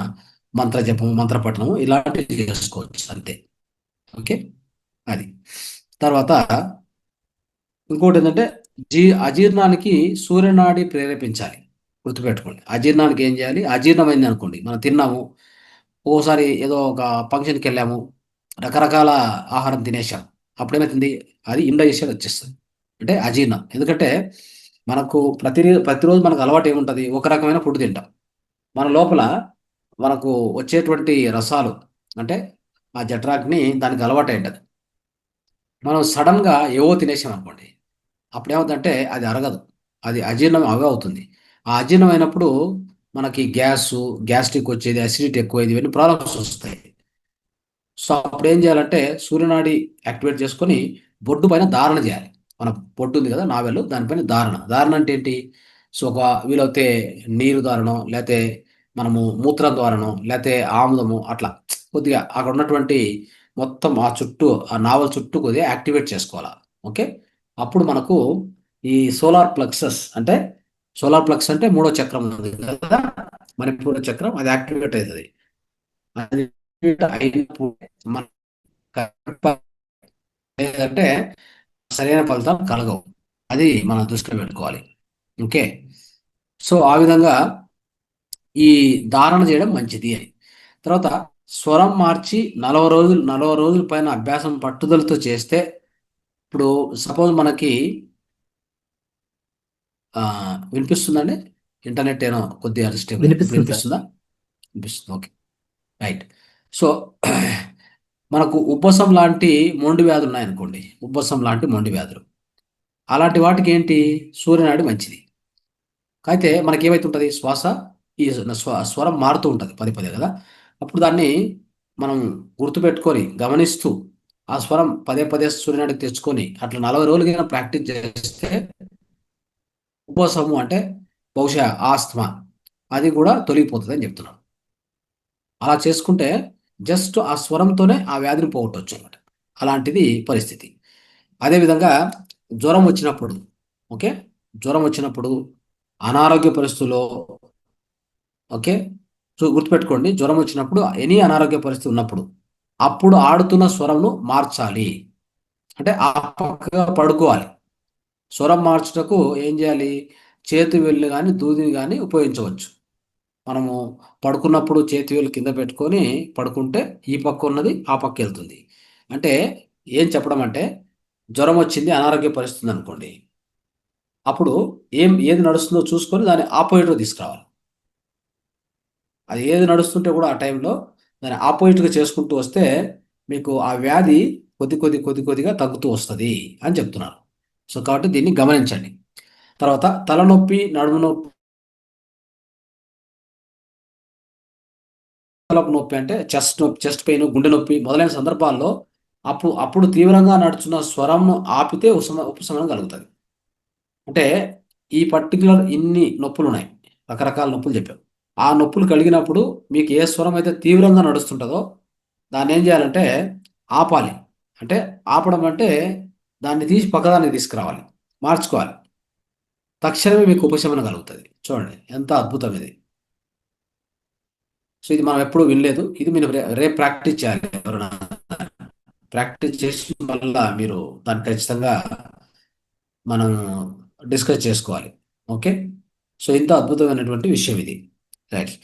మంత్ర జపము, మంత్ర పఠనము, ఇలాంటివి చేసుకోవచ్చు అంతే. ఓకే, అది. తర్వాత ఇంకోటి ఏంటంటే అజీర్ణానికి సూర్యనాడి ప్రేరేపించాలి. గుర్తుపెట్టుకోండి. అజీర్ణానికి ఏం చేయాలి? అజీర్ణమైంది అనుకోండి, మనం తిన్నాము, ఓసారి ఏదో ఒక ఫంక్షన్కి వెళ్ళాము, రకరకాల ఆహారం తినేసాం, అప్పుడేమవుతుంది? అది ఇండైజెషన్ వచ్చేస్తుంది, అంటే అజీర్ణం. ఎందుకంటే మనకు ప్రతిరోజు మనకు అలవాటు ఏముంటుంది? ఒక రకమైన ఫుడ్ తింటాం. మన లోపల మనకు వచ్చేటువంటి రసాలు అంటే ఆ జఠరాగ్ని దానికి అలవాటు ఉంటుంది. మనం సడన్గా ఏవో తినేసాం అనుకోండి, అప్పుడేమవుతుందంటే అది అరగదు, అది అజీర్ణం అవుతుంది. ఆ అజీర్ణం అయినప్పుడు మనకి గ్యాస్ట్రిక్ వచ్చేది, అసిడిటీ ఎక్కువైంది, ఇవన్నీ ప్రాబ్లమ్స్ వస్తాయి. సో అప్పుడు ఏం చేయాలంటే సూర్యనాడి యాక్టివేట్ చేసుకొని బొడ్డు పైన ధారణ చేయాలి. మన బొడ్డు ఉంది కదా, నావెళ్ళు, దానిపైన ధారణ అంటే ఏంటి? సో ఒక వీలైతే నీరు ధారణం, లేకపోతే మనము మూత్రం ద్వారణం, లేకపోతే ఆముదము, అట్లా కొద్దిగా అక్కడ ఉన్నటువంటి మొత్తం ఆ నావల్ చుట్టూ కొద్దిగా యాక్టివేట్ చేసుకోవాలి. ఓకే, అప్పుడు మనకు ఈ సోలార్ ప్లెక్సస్ అంటే మూడో చక్రం ఉంది కదా, మణిపూర చక్రం, అది యాక్టివేట్ అవుతుంది. అది అయినప్పుడు మన లేదంటే సరైన ఫలితాలు కలగవు. అది మనం దృష్టిలో పెట్టుకోవాలి. ఓకే, సో ఆ విధంగా ఈ ధారణ చేయడం మంచిది అని. తర్వాత స్వరం మార్చి 40 రోజుల పైన అభ్యాసం పట్టుదలతో చేస్తే, ఇప్పుడు సపోజ్ మనకి వినిపిస్తుందండి? ఇంటర్నెట్ ఏమో కొద్దిగా డిస్టర్బ్ వినిపిస్తుందా? వినిపిస్తుంది. Okay, right. సో మనకు ఉబ్బసం లాంటి మొండి వ్యాధులు ఉన్నాయనుకోండి, అలాంటి వాటికి ఏంటి? సూర్యనాడి మంచిది. అయితే మనకి ఏమైతుంటుంది? ఈ స్వరం మారుతూ ఉంటుంది పదే కదా. అప్పుడు దాన్ని మనం గుర్తుపెట్టుకొని గమనిస్తూ ఆ స్వరం పదే సూర్యనాడికి తెచ్చుకొని అట్లా 40 రోజులకైనా ప్రాక్టీస్ చేస్తే ఉపశము అంటే బహుశా ఆస్తమా అది కూడా తొలగిపోతుంది అని చెప్తున్నాను. అలా చేసుకుంటే జస్ట్ ఆ స్వరంతోనే ఆ వ్యాధిని పోగొట్టవచ్చు అనమాట. అలాంటిది పరిస్థితి. అదేవిధంగా జ్వరం వచ్చినప్పుడు అనారోగ్య పరిస్థితుల్లో, ఓకే, గుర్తుపెట్టుకోండి, జ్వరం వచ్చినప్పుడు ఎనీ అనారోగ్య పరిస్థితి ఉన్నప్పుడు అప్పుడు ఆడుతున్న స్వరంను మార్చాలి. అంటే ఆ పక్కగా పడుకోవాలి. స్వరం మార్చుటకు ఏం చేయాలి? చేతి వేళ్ళు కానీ దూదిని కానీ ఉపయోగించవచ్చు. మనము పడుకున్నప్పుడు చేతి వేలు కింద పెట్టుకొని పడుకుంటే ఈ పక్క ఉన్నది ఆ పక్క వెళ్తుంది. అంటే ఏం చెప్పడం అంటే, జ్వరం వచ్చింది, అనారోగ్య పరిస్థితి అనుకోండి, అప్పుడు ఏది నడుస్తుందో చూసుకొని దాన్ని ఆపోజిట్గా తీసుకురావాలి. అది ఏది నడుస్తుంటే కూడా ఆ టైంలో దాన్ని ఆపోజిట్గా చేసుకుంటూ వస్తే మీకు ఆ వ్యాధి కొద్దిగా తగ్గుతూ వస్తుంది అని చెప్తున్నారు. సో కాబట్టి దీన్ని గమనించండి. తర్వాత తలనొప్పి, నడుము నొప్పి, నొప్పి అంటే చెస్ట్ పెయిన్, గుండె నొప్పి మొదలైన సందర్భాల్లో అప్పుడు తీవ్రంగా నడుచున్న స్వరంను ఆపితే ఉపశమనం కలుగుతుంది. అంటే ఈ పర్టికులర్ ఇన్ని నొప్పులు ఉన్నాయి, రకరకాల నొప్పులు చెప్పాం. ఆ నొప్పులు కలిగినప్పుడు మీకు ఏ స్వరం అయితే తీవ్రంగా నడుస్తుంటుందో దాన్ని ఏం చేయాలంటే ఆపాలి. అంటే ఆపడం అంటే దాన్ని తీసి పక్కదాన్ని తీసుకురావాలి, మార్చుకోవాలి. తక్షణమే మీకు ఉపశమనం కలుగుతుంది. చూడండి ఎంత అద్భుతం ఇది. సో ఇది మనం ఎప్పుడూ వినలేదు. ఇది మీరు రేపు ప్రాక్టీస్ చేయాలి. ఎవరైనా ప్రాక్టీస్ చేసి వల్ల మీరు దాన్ని ఖచ్చితంగా మనం డిస్కస్ చేసుకోవాలి. ఓకే, సో ఇంత అద్భుతమైనటువంటి విషయం ఇది. రైట్.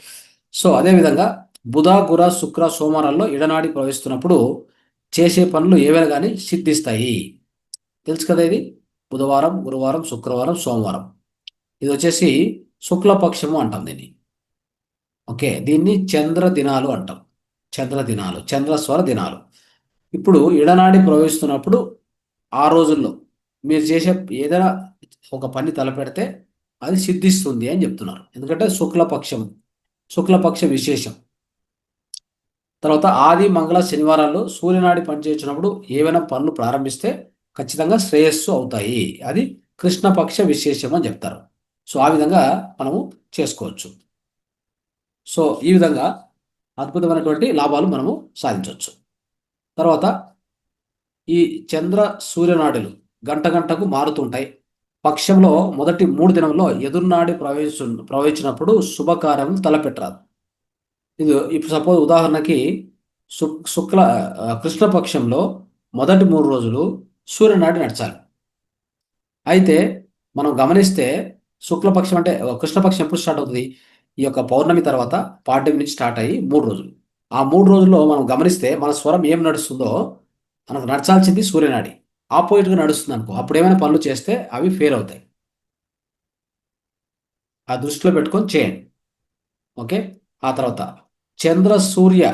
సో అదేవిధంగా బుధ, గుర, శుక్ర, సోమవారాల్లో ఇడనాడి ప్రవేశిస్తున్నప్పుడు చేసే పనులు ఏవైనా కానీ సిద్ధిస్తాయి. తెలుసు కదా ఇది? బుధవారం, గురువారం, శుక్రవారం, సోమవారం. ఇది వచ్చేసి శుక్లపక్షము అంటాం దీన్ని. ఓకే, దీన్ని చంద్ర దినాలు అంటాం. చంద్ర దినాలు, చంద్రస్వర దినాలు. ఇప్పుడు ఇడనాడి ప్రవేశిస్తున్నప్పుడు ఆ రోజుల్లో మీరు చేసే ఏదైనా ఒక పని తలపెడితే అది సిద్ధిస్తుంది అని చెప్తున్నారు. ఎందుకంటే శుక్లపక్ష విశేషం. తర్వాత ఆది, మంగళ, శనివారాల్లో సూర్యనాడి పనిచేసినప్పుడు ఏవైనా పనులు ప్రారంభిస్తే ఖచ్చితంగా శ్రేయస్సు అవుతాయి. అది కృష్ణపక్ష విశేషం అని చెప్తారు. సో ఆ విధంగా మనము చేసుకోవచ్చు. సో ఈ విధంగా అద్భుతమైనటువంటి లాభాలు మనము సాధించవచ్చు. తర్వాత ఈ చంద్ర సూర్యనాడులు గంట గంటకు మారుతుంటాయి. పక్షంలో మొదటి 3 దినంలో ఎదురునాడి ప్రవహించినప్పుడు శుభకార్యం తలపెట్టరాదు. ఇది ఇప్పుడు సపోజ్ ఉదాహరణకి కృష్ణపక్షంలో మొదటి 3 రోజులు సూర్యనాడి నడచాలి. అయితే మనం గమనిస్తే శుక్లపక్షం అంటే కృష్ణపక్షం ఎప్పుడు స్టార్ట్ అవుతుంది? ఈ యొక్క పౌర్ణమి తర్వాత పాడ్యమి నుంచి స్టార్ట్ అయ్యి 3 రోజులు. ఆ 3 రోజుల్లో మనం గమనిస్తే మన స్వరం ఏం నడుస్తుందో, మనకు నడచాల్సింది సూర్యనాడి ఆపోజిట్గా నడుస్తుంది అనుకో, అప్పుడు ఏమైనా పనులు చేస్తే అవి ఫెయిల్ అవుతాయి. ఆ దృష్టిలో పెట్టుకొని చేయండి. ఓకే. ఆ తర్వాత చంద్ర సూర్య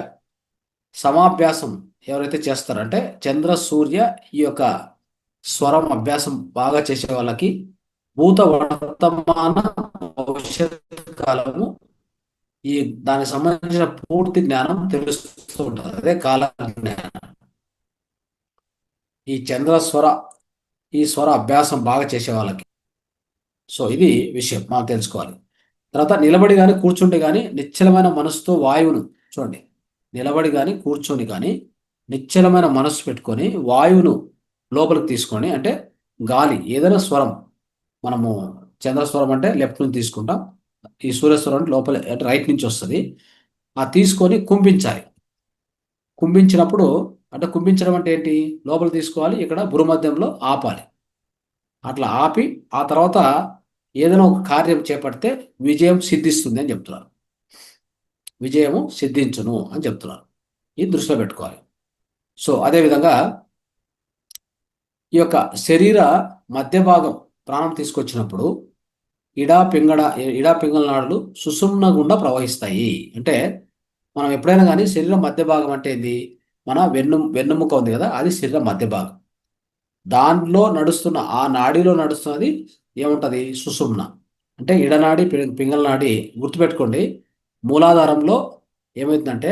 సమాభ్యాసం ఎవరైతే చేస్తారంటే చంద్ర సూర్య ఈ యొక్క స్వరం అభ్యాసం బాగా చేసే వాళ్ళకి భూత వర్తమాన భవిష్యత్ కాలము ఈ దానికి సంబంధించిన పూర్తి జ్ఞానం తెలుస్తూ ఉంటుంది. అదే కాల జ్ఞానం. ఈ ఈ స్వర అభ్యాసం బాగా చేసే వాళ్ళకి. సో ఇది విషయం మనం తెలుసుకోవాలి. తర్వాత నిలబడి కానీ కూర్చుంటే కానీ నిశ్చలమైన మనసుతో వాయువును చూడండి. నిలబడి కానీ కూర్చొని కానీ నిశ్చలమైన మనసు పెట్టుకొని వాయువును లోపలికి తీసుకొని, అంటే గాలి ఏదైనా స్వరం, మనము చంద్రస్వరం అంటే లెఫ్ట్ నుంచి తీసుకుంటాం, ఈ సూర్యస్వరం అంటే లోపల అంటే రైట్ నుంచి వస్తుంది. ఆ తీసుకొని కుంభించాలి. కుంభించినప్పుడు అంటే కుంభించడం అంటే ఏంటి? లోపల తీసుకోవాలి, ఇక్కడ భూమధ్యంలో ఆపాలి. అట్లా ఆపి ఆ తర్వాత ఏదైనా ఒక కార్యం చేపడితే విజయం సిద్ధిస్తుంది అని చెప్తున్నారు. విజయము సిద్ధించును అని చెప్తున్నారు. ఇది దృష్టిలో పెట్టుకోవాలి. సో అదేవిధంగా ఈ యొక్క శరీర మధ్య భాగం ప్రాణం తీసుకొచ్చినప్పుడు ఇడా పింగళ నాడులు సుషుమ్న గుండా ప్రవహిస్తాయి. అంటే మనం ఎప్పుడైనా కానీ శరీరం మధ్య భాగం అంటే ఏంది? మన వెన్నుముక ఉంది కదా, అది శరీరం మధ్య భాగం. దానిలో నడుస్తున్న ఆ నాడిలో నడుస్తున్నది ఏముంటుంది? సుషుమ్న. అంటే ఇడనాడి పింగళ నాడి గుర్తుపెట్టుకోండి. మూలాధారంలో ఏమవుతుందంటే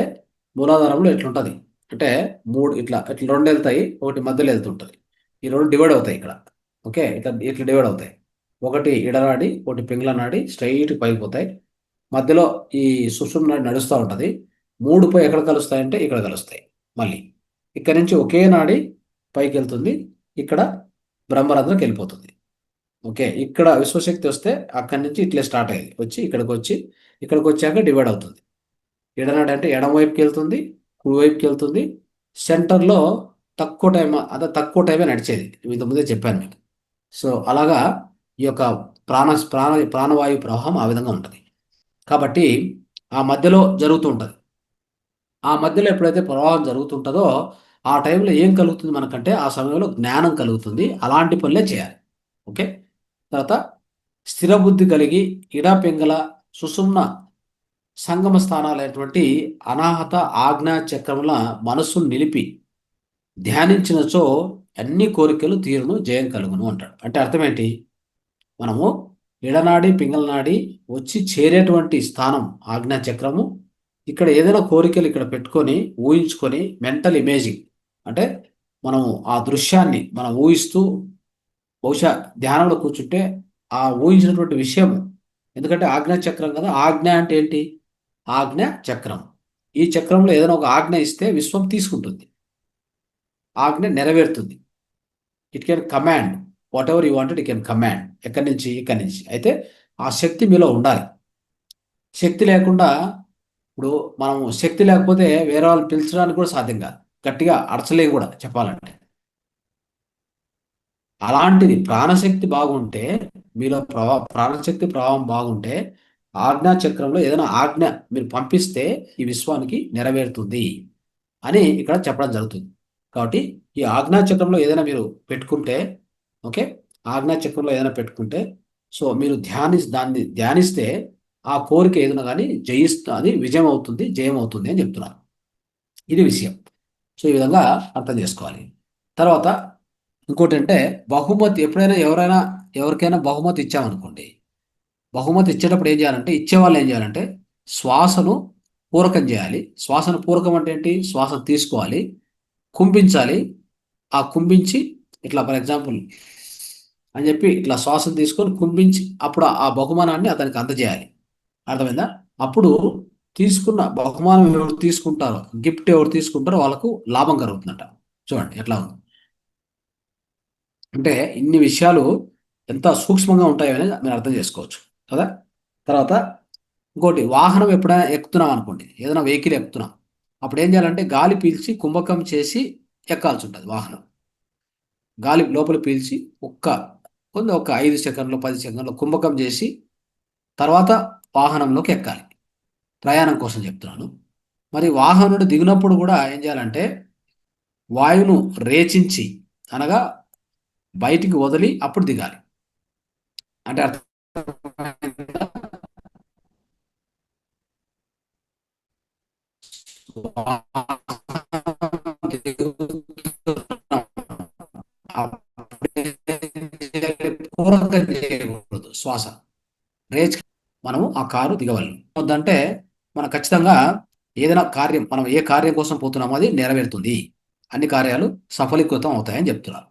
మూలాధారంలో ఎట్లుంటుంది అంటే ఇట్లా 2 వెళ్తాయి, ఒకటి మధ్యలో వెళ్తుంటుంది. ఈ 2 డివైడ్ అవుతాయి ఇక్కడ. ఓకే, ఇట్లా డివైడ్ అవుతాయి. ఒకటి ఇడనాడి, ఒకటి పింగళ నాడి స్ట్రైట్ పైకి పోతాయి. మధ్యలో ఈ సుషుమ్న నాడి నడుస్తూ ఉంటుంది. 3 పోయి ఎక్కడ కలుస్తాయంటే ఇక్కడ కలుస్తాయి. మళ్ళీ ఇక్కడ నుంచి ఒకే నాడి పైకి వెళ్తుంది, ఇక్కడ బ్రహ్మరంధ్రంకి వెళ్ళిపోతుంది. ఓకే, ఇక్కడ విశ్వశక్తి వస్తే అక్కడి నుంచి ఇట్లే స్టార్ట్ అయ్యేది, వచ్చి ఇక్కడికి వచ్చాక డివైడ్ అవుతుంది. ఎడనాడు అంటే ఎడమ వైపుకి వెళ్తుంది, కుడివైపుకి వెళ్తుంది. సెంటర్లో తక్కువ టైమే నడిచేది. ఇంతకుముందే చెప్పాను మీకు. సో అలాగా ఈ యొక్క ప్రాణవాయు ప్రవాహం ఆ విధంగా ఉంటుంది. కాబట్టి ఆ మధ్యలో జరుగుతూ ఉంటుంది. ఆ మధ్యలో ఎప్పుడైతే ప్రవాహం జరుగుతుంటుందో ఆ టైంలో ఏం కలుగుతుంది మనకంటే, ఆ సమయంలో జ్ఞానం కలుగుతుంది. అలాంటి పనులే చేయాలి. ఓకే. తర్వాత స్థిర బుద్ధి కలిగి పింగళ సుషుమ్న సంగమ స్థానాలైనటువంటి అనాహత ఆజ్ఞా చక్రముల మనస్సును నిలిపి ధ్యానించినచో అన్ని కోరికలు తీరును, జయం కలుగును అంటాడు. అంటే అర్థం ఏంటి? మనము ఇడనాడి పింగళ నాడి వచ్చి చేరేటువంటి స్థానం ఆజ్ఞా చక్రము. ఇక్కడ ఏదైనా కోరికలు ఇక్కడ పెట్టుకొని ఊహించుకొని మెంటల్ ఇమేజింగ్, అంటే మనము ఆ దృశ్యాన్ని మనం ఊహిస్తూ బహుశా ధ్యానంలో కూర్చుంటే ఆ ఊహించినటువంటి విషయం, ఎందుకంటే ఆజ్ఞా చక్రం కదా. ఆజ్ఞ అంటే ఏంటి? ఆజ్ఞ చక్రం. ఈ చక్రంలో ఏదైనా ఒక ఆజ్ఞ ఇస్తే విశ్వం తీసుకుంటుంది, ఆజ్ఞ నెరవేరుతుంది. It can command what ever you wanted, it can command. ఇక్కడి నుంచి. అయితే ఆ శక్తి మీలో ఉండాలి. శక్తి లేకుండా, ఇప్పుడు మనం శక్తి లేకపోతే వేరే వాళ్ళు పిలిచడానికి కూడా సాధ్యం కాదు, గట్టిగా అరచలేం కూడా చెప్పాలంటే. అలాంటిది ప్రాణశక్తి బాగుంటే, మీలో ప్రాణశక్తి ప్రభావం బాగుంటే ఆజ్ఞా చక్రంలో ఏదైనా ఆజ్ఞ మీరు పంపిస్తే ఈ విశ్వానికి నెరవేరుతుంది అని ఇక్కడ చెప్పడం జరుగుతుంది. కాబట్టి ఈ ఆజ్ఞా చక్రంలో ఏదైనా మీరు పెట్టుకుంటే, ఓకే, ఆజ్ఞా చక్రంలో ఏదైనా పెట్టుకుంటే, సో మీరు దాన్ని ధ్యానిస్తే ఆ కోరిక ఏదైనా కానీ అది విజయం అవుతుంది, జయం అవుతుంది అని చెప్తున్నారు. ఇది విషయం. సో ఈ విధంగా అర్థం చేసుకోవాలి. తర్వాత ఇంకోటి అంటే బహుమతి, ఎప్పుడైనా ఎవరికైనా బహుమతి ఇచ్చామనుకోండి, బహుమతి ఇచ్చేటప్పుడు ఏం చేయాలంటే, ఇచ్చేవాళ్ళు ఏం చేయాలంటే శ్వాసను పూరకం చేయాలి. శ్వాసను పూరకం అంటే ఏంటి? శ్వాస తీసుకోవాలి, కుంభించాలి. ఆ కుంభించి ఇట్లా ఫర్ ఎగ్జాంపుల్ అని చెప్పి ఇట్లా శ్వాసను తీసుకొని కుంభించి అప్పుడు ఆ బహుమానాన్ని అతనికి అందజేయాలి. అర్థమైందా? అప్పుడు తీసుకున్న బహుమానం ఎవరు తీసుకుంటారో, గిఫ్ట్ ఎవరు తీసుకుంటారో వాళ్ళకు లాభం కలుగుతుందట. చూడండి ఎట్లా ఉంది అంటే, ఇన్ని విషయాలు ఎంత సూక్ష్మంగా ఉంటాయో అనేది మీరు అర్థం చేసుకోవచ్చు కదా. తర్వాత ఇంకోటి, వాహనం ఎప్పుడైనా ఎక్కుతున్నాం అనుకోండి, ఏదైనా వెహికల్ ఎక్కుతున్నాం, అప్పుడు ఏం చేయాలంటే గాలి పీల్చి కుంభకం చేసి ఎక్కాల్సి ఉంటుంది. వాహనం గాలి లోపల పీల్చి ఒక 5 సెకండ్లు 10 సెకండ్లు కుంభకం చేసి తర్వాత వాహనంలోకి ఎక్కాలి. ప్రయాణం కోసం చెప్తున్నాను. మరి వాహనుడు దిగినప్పుడు కూడా ఏం చేయాలంటే వాయువును రేచించి, అనగా బయటికి వదిలి అప్పుడు దిగాలి. అంటే అర్థం పూరకం చేయకూడదు. శ్వాస రేచ్ మనము ఆ కారు దిగవలను. వద్దంటే మనం ఖచ్చితంగా ఏదైనా కార్యం, మనం ఏ కార్యం కోసం పోతున్నామో అది నెరవేరుతుంది, అన్ని కార్యాలు సఫలీకృతం అవుతాయని చెప్తున్నారు.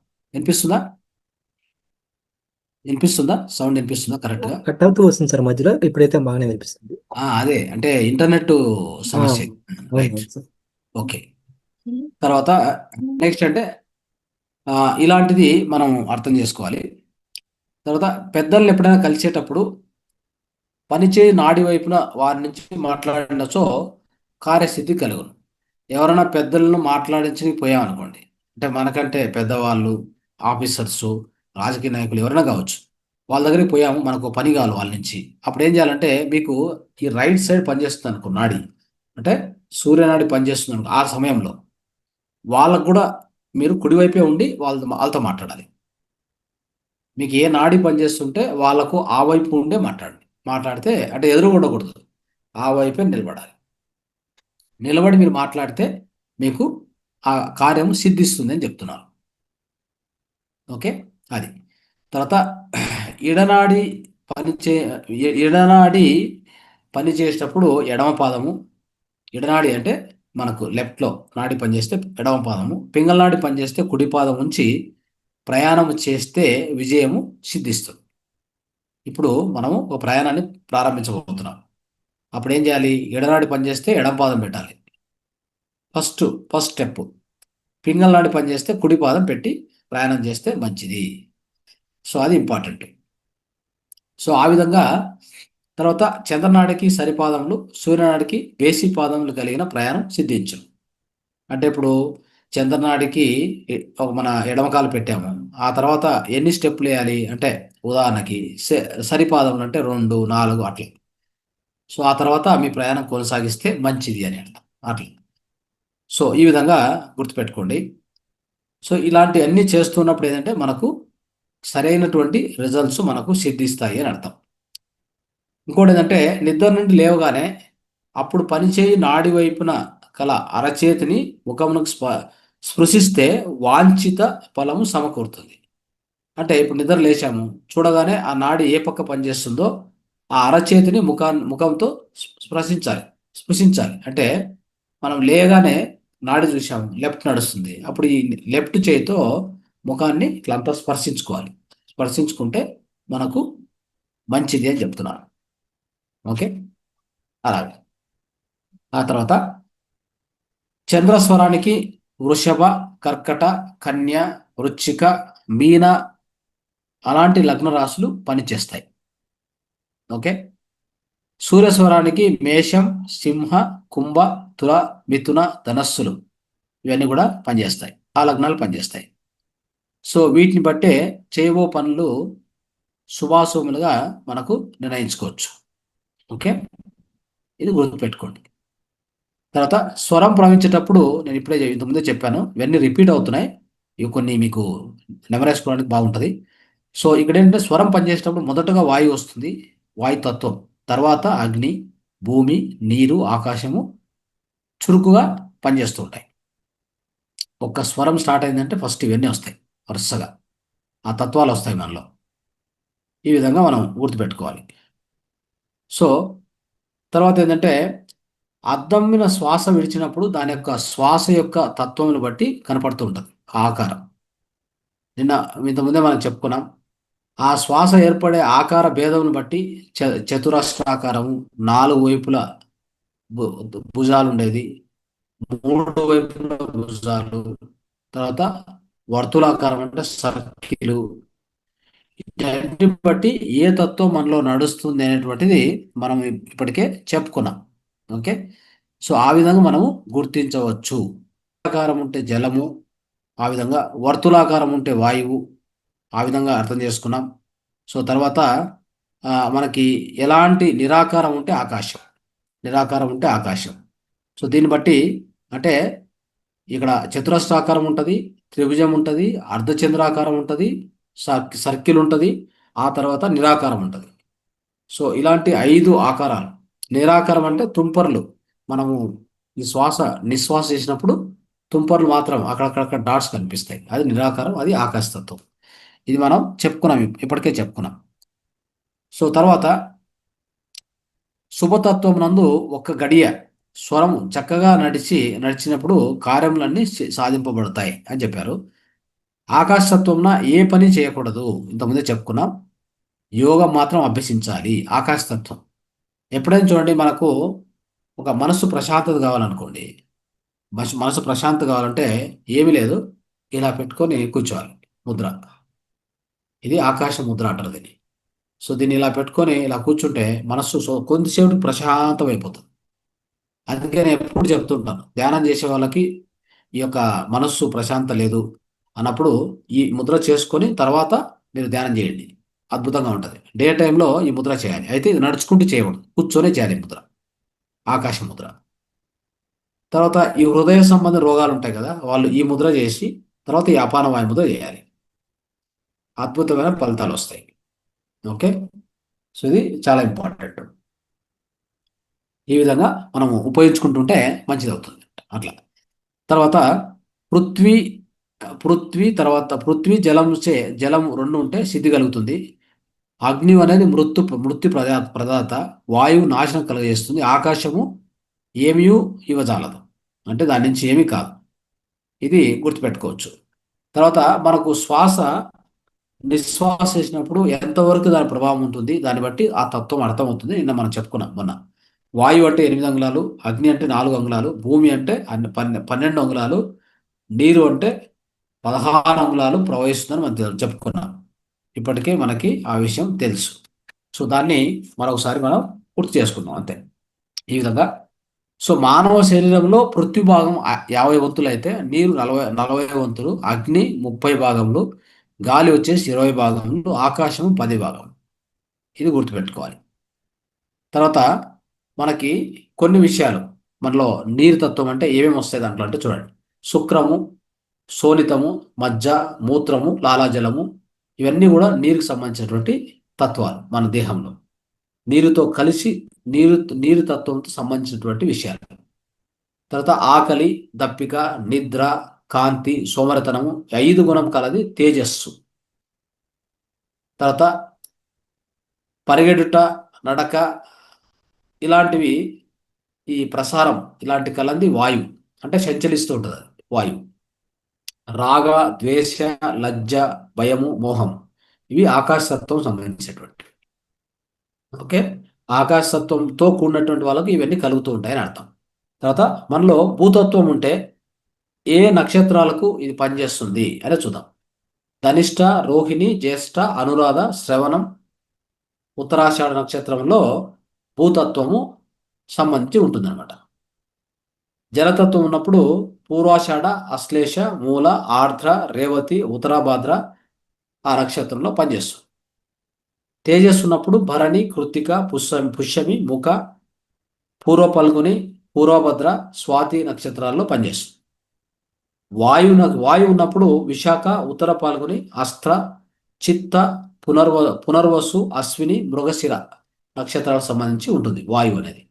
వినిపిస్తుందా? సౌండ్ వినిపిస్తుందా కరెక్ట్ గా? కట్ అవుతూ వస్తుంది సార్ మధ్యలో, ఇప్పుడైతే బాగానే వినిపిస్తుంది. అదే అంటే ఇంటర్నెట్ సమస్య. Right, okay. తర్వాత నెక్స్ట్ అంటే ఇలాంటిది మనం అర్థం చేసుకోవాలి. తర్వాత పెద్దల్ని ఎప్పుడైనా కలిసేటప్పుడు పనిచేయి నాడి వైపున వారి నుంచి మాట్లాడినచో కార్యసిద్ధి కలుగును. ఎవరైనా పెద్దలను మాట్లాడించి పోయామనుకోండి, అంటే మనకంటే పెద్దవాళ్ళు, ఆఫీసర్సు, రాజకీయ నాయకులు ఎవరైనా కావచ్చు, వాళ్ళ దగ్గరికి పోయాము, మనకు పని కావాలి వాళ్ళ నుంచి. అప్పుడు ఏం చేయాలంటే, మీకు ఈ రైట్ సైడ్ పనిచేస్తుంది అనుకో నాడి, అంటే సూర్యనాడి పనిచేస్తుంది అనుకో, ఆ సమయంలో వాళ్ళకు కూడా మీరు కుడివైపే ఉండి వాళ్ళతో మాట్లాడాలి. మీకు ఏ నాడి పనిచేస్తుంటే వాళ్ళకు ఆ వైపు ఉండే మాట్లాడితే, అంటే ఎదురు ఉండకూడదు, ఆ వైపే నిలబడి మీరు మాట్లాడితే మీకు ఆ కార్యము సిద్ధిస్తుంది అని చెప్తున్నారు. ఓకే, అది. తర్వాత ఇడనాడి పని చేసేటప్పుడు ఎడమ పాదము, ఇడనాడి అంటే మనకు లెఫ్ట్లో నాడి పనిచేస్తే ఎడమ పాదము, పింగళనాడి పనిచేస్తే కుడి పాదం ఉంచి ప్రయాణం చేస్తే విజయము సిద్ధిస్తుంది. ఇప్పుడు మనము ఒక ప్రయాణాన్ని ప్రారంభించబోతున్నాం. అప్పుడు ఏం చేయాలి? ఎడనాడి పనిచేస్తే ఎడమ పాదం పెట్టాలి, ఫస్ట్ స్టెప్. పింగళనాడి పనిచేస్తే కుడి పాదం పెట్టి ప్రయాణం చేస్తే మంచిది. సో అది ఇంపార్టెంట్. సో ఆ విధంగా తర్వాత చంద్రనాడికి సరిపాదములు, సూర్యనాడికి బేసి పాదములు కలిగిన ప్రయాణం సిద్ధించును. అంటే ఇప్పుడు చంద్రనాడికి మన ఎడమకాలు పెట్టాము, ఆ తర్వాత ఎన్ని స్టెప్పులు వేయాలి అంటే, ఉదాహరణకి సరిపాదములు అంటే 2, 4 అట్లా. సో ఆ తర్వాత మీ ప్రయాణం కొనసాగిస్తే మంచిది అని అర్థం అట్లా. సో ఈ విధంగా గుర్తుపెట్టుకోండి. సో ఇలాంటి అన్ని చేస్తున్నప్పుడు ఏంటంటే మనకు సరైనటువంటి రిజల్ట్స్ మనకు సిద్ధిస్తాయి అని అర్థం. ఇంకోటి ఏంటంటే, నిద్ర నుండి లేవగానే అప్పుడు పనిచేయి నాడి వైపున కల అరచేతిని ముఖమునకు స్పృశిస్తే వాంఛిత ఫలము సమకూరుతుంది. అంటే ఇప్పుడు నిద్ర లేచాము, చూడగానే ఆ నాడి ఏ పక్క పనిచేస్తుందో ఆ అరచేతిని ముఖంతో స్పృశించాలి. అంటే మనం లేగానే నాడి చూసాము, లెఫ్ట్ నడుస్తుంది, అప్పుడు ఈ లెఫ్ట్ చేయితో ముఖాన్ని ఇట్లంతా స్పర్శించుకుంటే మనకు మంచిది అని చెప్తున్నాను. ఓకే, అలాగే. ఆ తర్వాత చంద్రస్వరానికి వృషభ, కర్కట, కన్య, వృశ్చిక, మీన అలాంటి లగ్న రాశులు పనిచేస్తాయి. ఓకే, సూర్యస్వరానికి మేషం, సింహ, కుంభ, తుల, మిథున, ధనస్సులు ఇవన్నీ కూడా పనిచేస్తాయి, ఆ లగ్నాలు పనిచేస్తాయి. సో వీటిని బట్టే చేయబో పనులు శుభాశుభములుగా మనకు నిర్ణయించుకోవచ్చు. ఓకే, ఇది గుర్తుపెట్టుకోండి. తర్వాత స్వరం ప్రవహించేటప్పుడు నేను ఇప్పుడే ఇంతకుముందే చెప్పాను, ఇవన్నీ రిపీట్ అవుతున్నాయి. ఇవి కొన్ని మీకు నెమరేసుకోవడానికి బాగుంటుంది. సో ఇక్కడ ఏంటంటే స్వరం పనిచేసేటప్పుడు మొదటగా వాయువు వస్తుంది, వాయుతత్వం, తర్వాత అగ్ని, భూమి, నీరు, ఆకాశము చురుకుగా పనిచేస్తూ ఉంటాయి. ఒక్క స్వరం స్టార్ట్ అయిందంటే ఫస్ట్ ఇవన్నీ వస్తాయి వరుసగా, ఆ తత్వాలు వస్తాయి మనలో. ఈ విధంగా మనం గుర్తుపెట్టుకోవాలి. సో తర్వాత ఏంటంటే అద్దమ్మిన శ్వాస విడిచినప్పుడు దాని యొక్క శ్వాస యొక్క తత్వమును బట్టి కనపడుతూ ఉంటుంది ఆ ఆకారం. నిన్న ఇంతకుముందే మనం చెప్పుకున్నాం, ఆ శ్వాస ఏర్పడే ఆకార భేదమును బట్టి చతురస్రాకారము, 4 వైపుల భుజాలు ఉండేది, 3 వైపుల భుజాలు, తర్వాత వర్తులాకారం అంటే సర్కిలు, వీటన్నిటిని బట్టి ఏ తత్వం మనలో నడుస్తుంది అనేటువంటిది మనం ఇప్పటికే చెప్పుకున్నాం. ఓకే, సో ఆ విధంగా మనము గుర్తించవచ్చు. ఆకారం ఉంటే జలము, ఆ విధంగా వర్తులాకారం ఉంటే వాయువు, ఆ విధంగా అర్థం చేసుకున్నాం. సో తర్వాత మనకి ఎలాంటి నిరాకారం ఉంటే ఆకాశం, నిరాకారం ఉంటే ఆకాశం. సో దీన్ని బట్టి అంటే ఇక్కడ చతురస్రాకారం ఉంటుంది, త్రిభుజం ఉంటుంది, అర్ధచంద్రాకారం ఉంటుంది, సర్కిల్ ఉంటుంది, ఆ తర్వాత నిరాకారం ఉంటుంది. సో ఇలాంటి 5 ఆకారాలు. నిరాకారం అంటే తుంపర్లు, మనము ఈ నిశ్వాస చేసినప్పుడు తుంపర్లు మాత్రం అక్కడక్కడక్కడ డాట్స్ కనిపిస్తాయి, అది నిరాకారం, అది ఆకాశతత్వం. ఇది మనం చెప్పుకున్నాం, ఇప్పటికే చెప్పుకున్నాం. సో తర్వాత శుభతత్వం నందు ఒక్క గడియ స్వరం చక్కగా నడిచినప్పుడు కార్యములన్నీ సాధింపబడతాయి అని చెప్పారు. ఆకాశతత్వంన ఏ పని చేయకూడదు, ఇంతకుముందే చెప్పుకున్నాం, యోగం మాత్రం అభ్యసించాలి. ఆకాశతత్వం ఎప్పుడైనా చూడండి, మనకు ఒక మనసు ప్రశాంతత కావాలనుకోండి, మనసు ప్రశాంతత కావాలంటే ఏమీ లేదు, ఇలా పెట్టుకొని కూర్చోవాలి, ముద్ర. ఇది ఆకాశ ముద్ర అంటారు దీన్ని. సో దీన్ని ఇలా పెట్టుకొని ఇలా కూర్చుంటే మనస్సు కొద్దిసేపు ప్రశాంతం అయిపోతుంది. అందుకే నేను ఎప్పుడు చెప్తుంటాను, ధ్యానం చేసే వాళ్ళకి ఈ యొక్క మనస్సు ప్రశాంత లేదు అన్నప్పుడు ఈ ముద్ర చేసుకొని తర్వాత మీరు ధ్యానం చేయండి, అద్భుతంగా ఉంటుంది. డే టైంలో ఈ ముద్ర చేయాలి, అయితే ఇది నడుచుకుంటూ చేయకూడదు, కూర్చొనే చేయాలి ముద్ర, ఆకాశ ముద్ర. తర్వాత ఈ హృదయ సంబంధ రోగాలు ఉంటాయి కదా, వాళ్ళు ఈ ముద్ర చేసి తర్వాత ఈ అపాన వాయు ముద్ర చేయాలి, అద్భుతమైన ఫలితాలు వస్తాయి. ఓకే, సో ఇది చాలా ఇంపార్టెంట్. ఈ విధంగా మనము ఉపయోగించుకుంటుంటే మంచిది అవుతుంది అట్లా. తర్వాత పృథ్వీ తర్వాత జలం 2 ఉంటే సిద్ధి కలుగుతుంది. అగ్ని అనేది మృత్యు ప్రదాత, వాయువు నాశనం కలుగజేస్తుంది, ఆకాశము ఏమీ ఇవ్వజాలదు, అంటే దాని నుంచి ఏమీ కాదు. ఇది గుర్తుపెట్టుకోవచ్చు. తర్వాత మనకు నిశ్వాస చేసినప్పుడు ఎంతవరకు దాని ప్రభావం ఉంటుంది, దాన్ని బట్టి ఆ తత్వం అర్థమవుతుంది. నిన్న మనం చెప్పుకున్నాం మొన్న. వాయువు అంటే 8 అంగుళాలు, అగ్ని అంటే 4 అంగుళాలు, భూమి అంటే 12 అంగుళాలు, నీరు అంటే 16 అంగుళాలు ప్రవహిస్తుందని మనం చెప్పుకున్నాం. ఇప్పటికే మనకి ఆ విషయం తెలుసు. సో దాన్ని మరొకసారి మనం పూర్తి చేసుకుందాం అంతే. ఈ విధంగా సో మానవ శరీరంలో పృథ్వీ భాగం 50 వంతులు అయితే, నీరు 40 వంతులు, అగ్ని 30 భాగములు, గాలి వచ్చేసి 20 భాగములు, ఆకాశము 10 భాగములు. ఇది గుర్తుపెట్టుకోవాలి. తర్వాత మనకి కొన్ని విషయాలు మనలో నీరు తత్వం అంటే ఏమేమి వస్తాయి దాంట్లో అంటే చూడండి, శుక్రము, శోణితము, మజ్జ, మూత్రము, లాలాజలము, ఇవన్నీ కూడా నీరుకు సంబంధించినటువంటి తత్వాలు మన దేహంలో. నీరుతో కలిసి నీరు తత్వంతో సంబంధించినటువంటి విషయాలు. తర్వాత ఆకలి, దప్పిక, నిద్ర, కాంతి, సోమరతనము, 5 గుణం కలది తేజస్సు. తర్వాత పరిగెడుట, నడక, ఇలాంటివి ఈ ప్రసారం, ఇలాంటి కలంది వాయువు, అంటే సంచలిస్తూ ఉంటుంది వాయువు. రాగ, ద్వేష, లజ్జ, భయము, మోహం, ఇవి ఆకాశతత్వం సంబంధించినటువంటి. ఓకే, ఆకాశతత్వంతో కూడినటువంటి వాళ్ళకి ఇవన్నీ కలుగుతూ ఉంటాయని అర్థం. తర్వాత మనలో భూతత్వం ఉంటే ఏ నక్షత్రాలకు ఇది పనిచేస్తుంది అని చూద్దాం. ధనిష్ట, రోహిణి, జ్యేష్ఠ, అనురాధ, శ్రవణం, ఉత్తరాషాఢ నక్షత్రంలో భూతత్వము సంబంధించి ఉంటుందన్నమాట. జలతత్వం ఉన్నప్పుడు పూర్వాషాఢ, అశ్లేష, మూల, ఆర్ద్ర, రేవతి, ఉత్తరాభాద్ర ఆ నక్షత్రంలో పనిచేస్తుంది. తేజస్సు ఉన్నప్పుడు భరణి, కృత్తిక, పుష్యమి, ముఖ, పూర్వ పల్గుని, పూర్వభద్ర, స్వాతి నక్షత్రాల్లో పనిచేస్తుంది. వాయువు ఉన్నప్పుడు విశాఖ, ఉత్తర పాల్గొని, అస్త్ర, చిత్త, పునర్వసు, అశ్విని, మృగశిర నక్షత్రాలకు సంబంధించి ఉంటుంది వాయువు అనేది.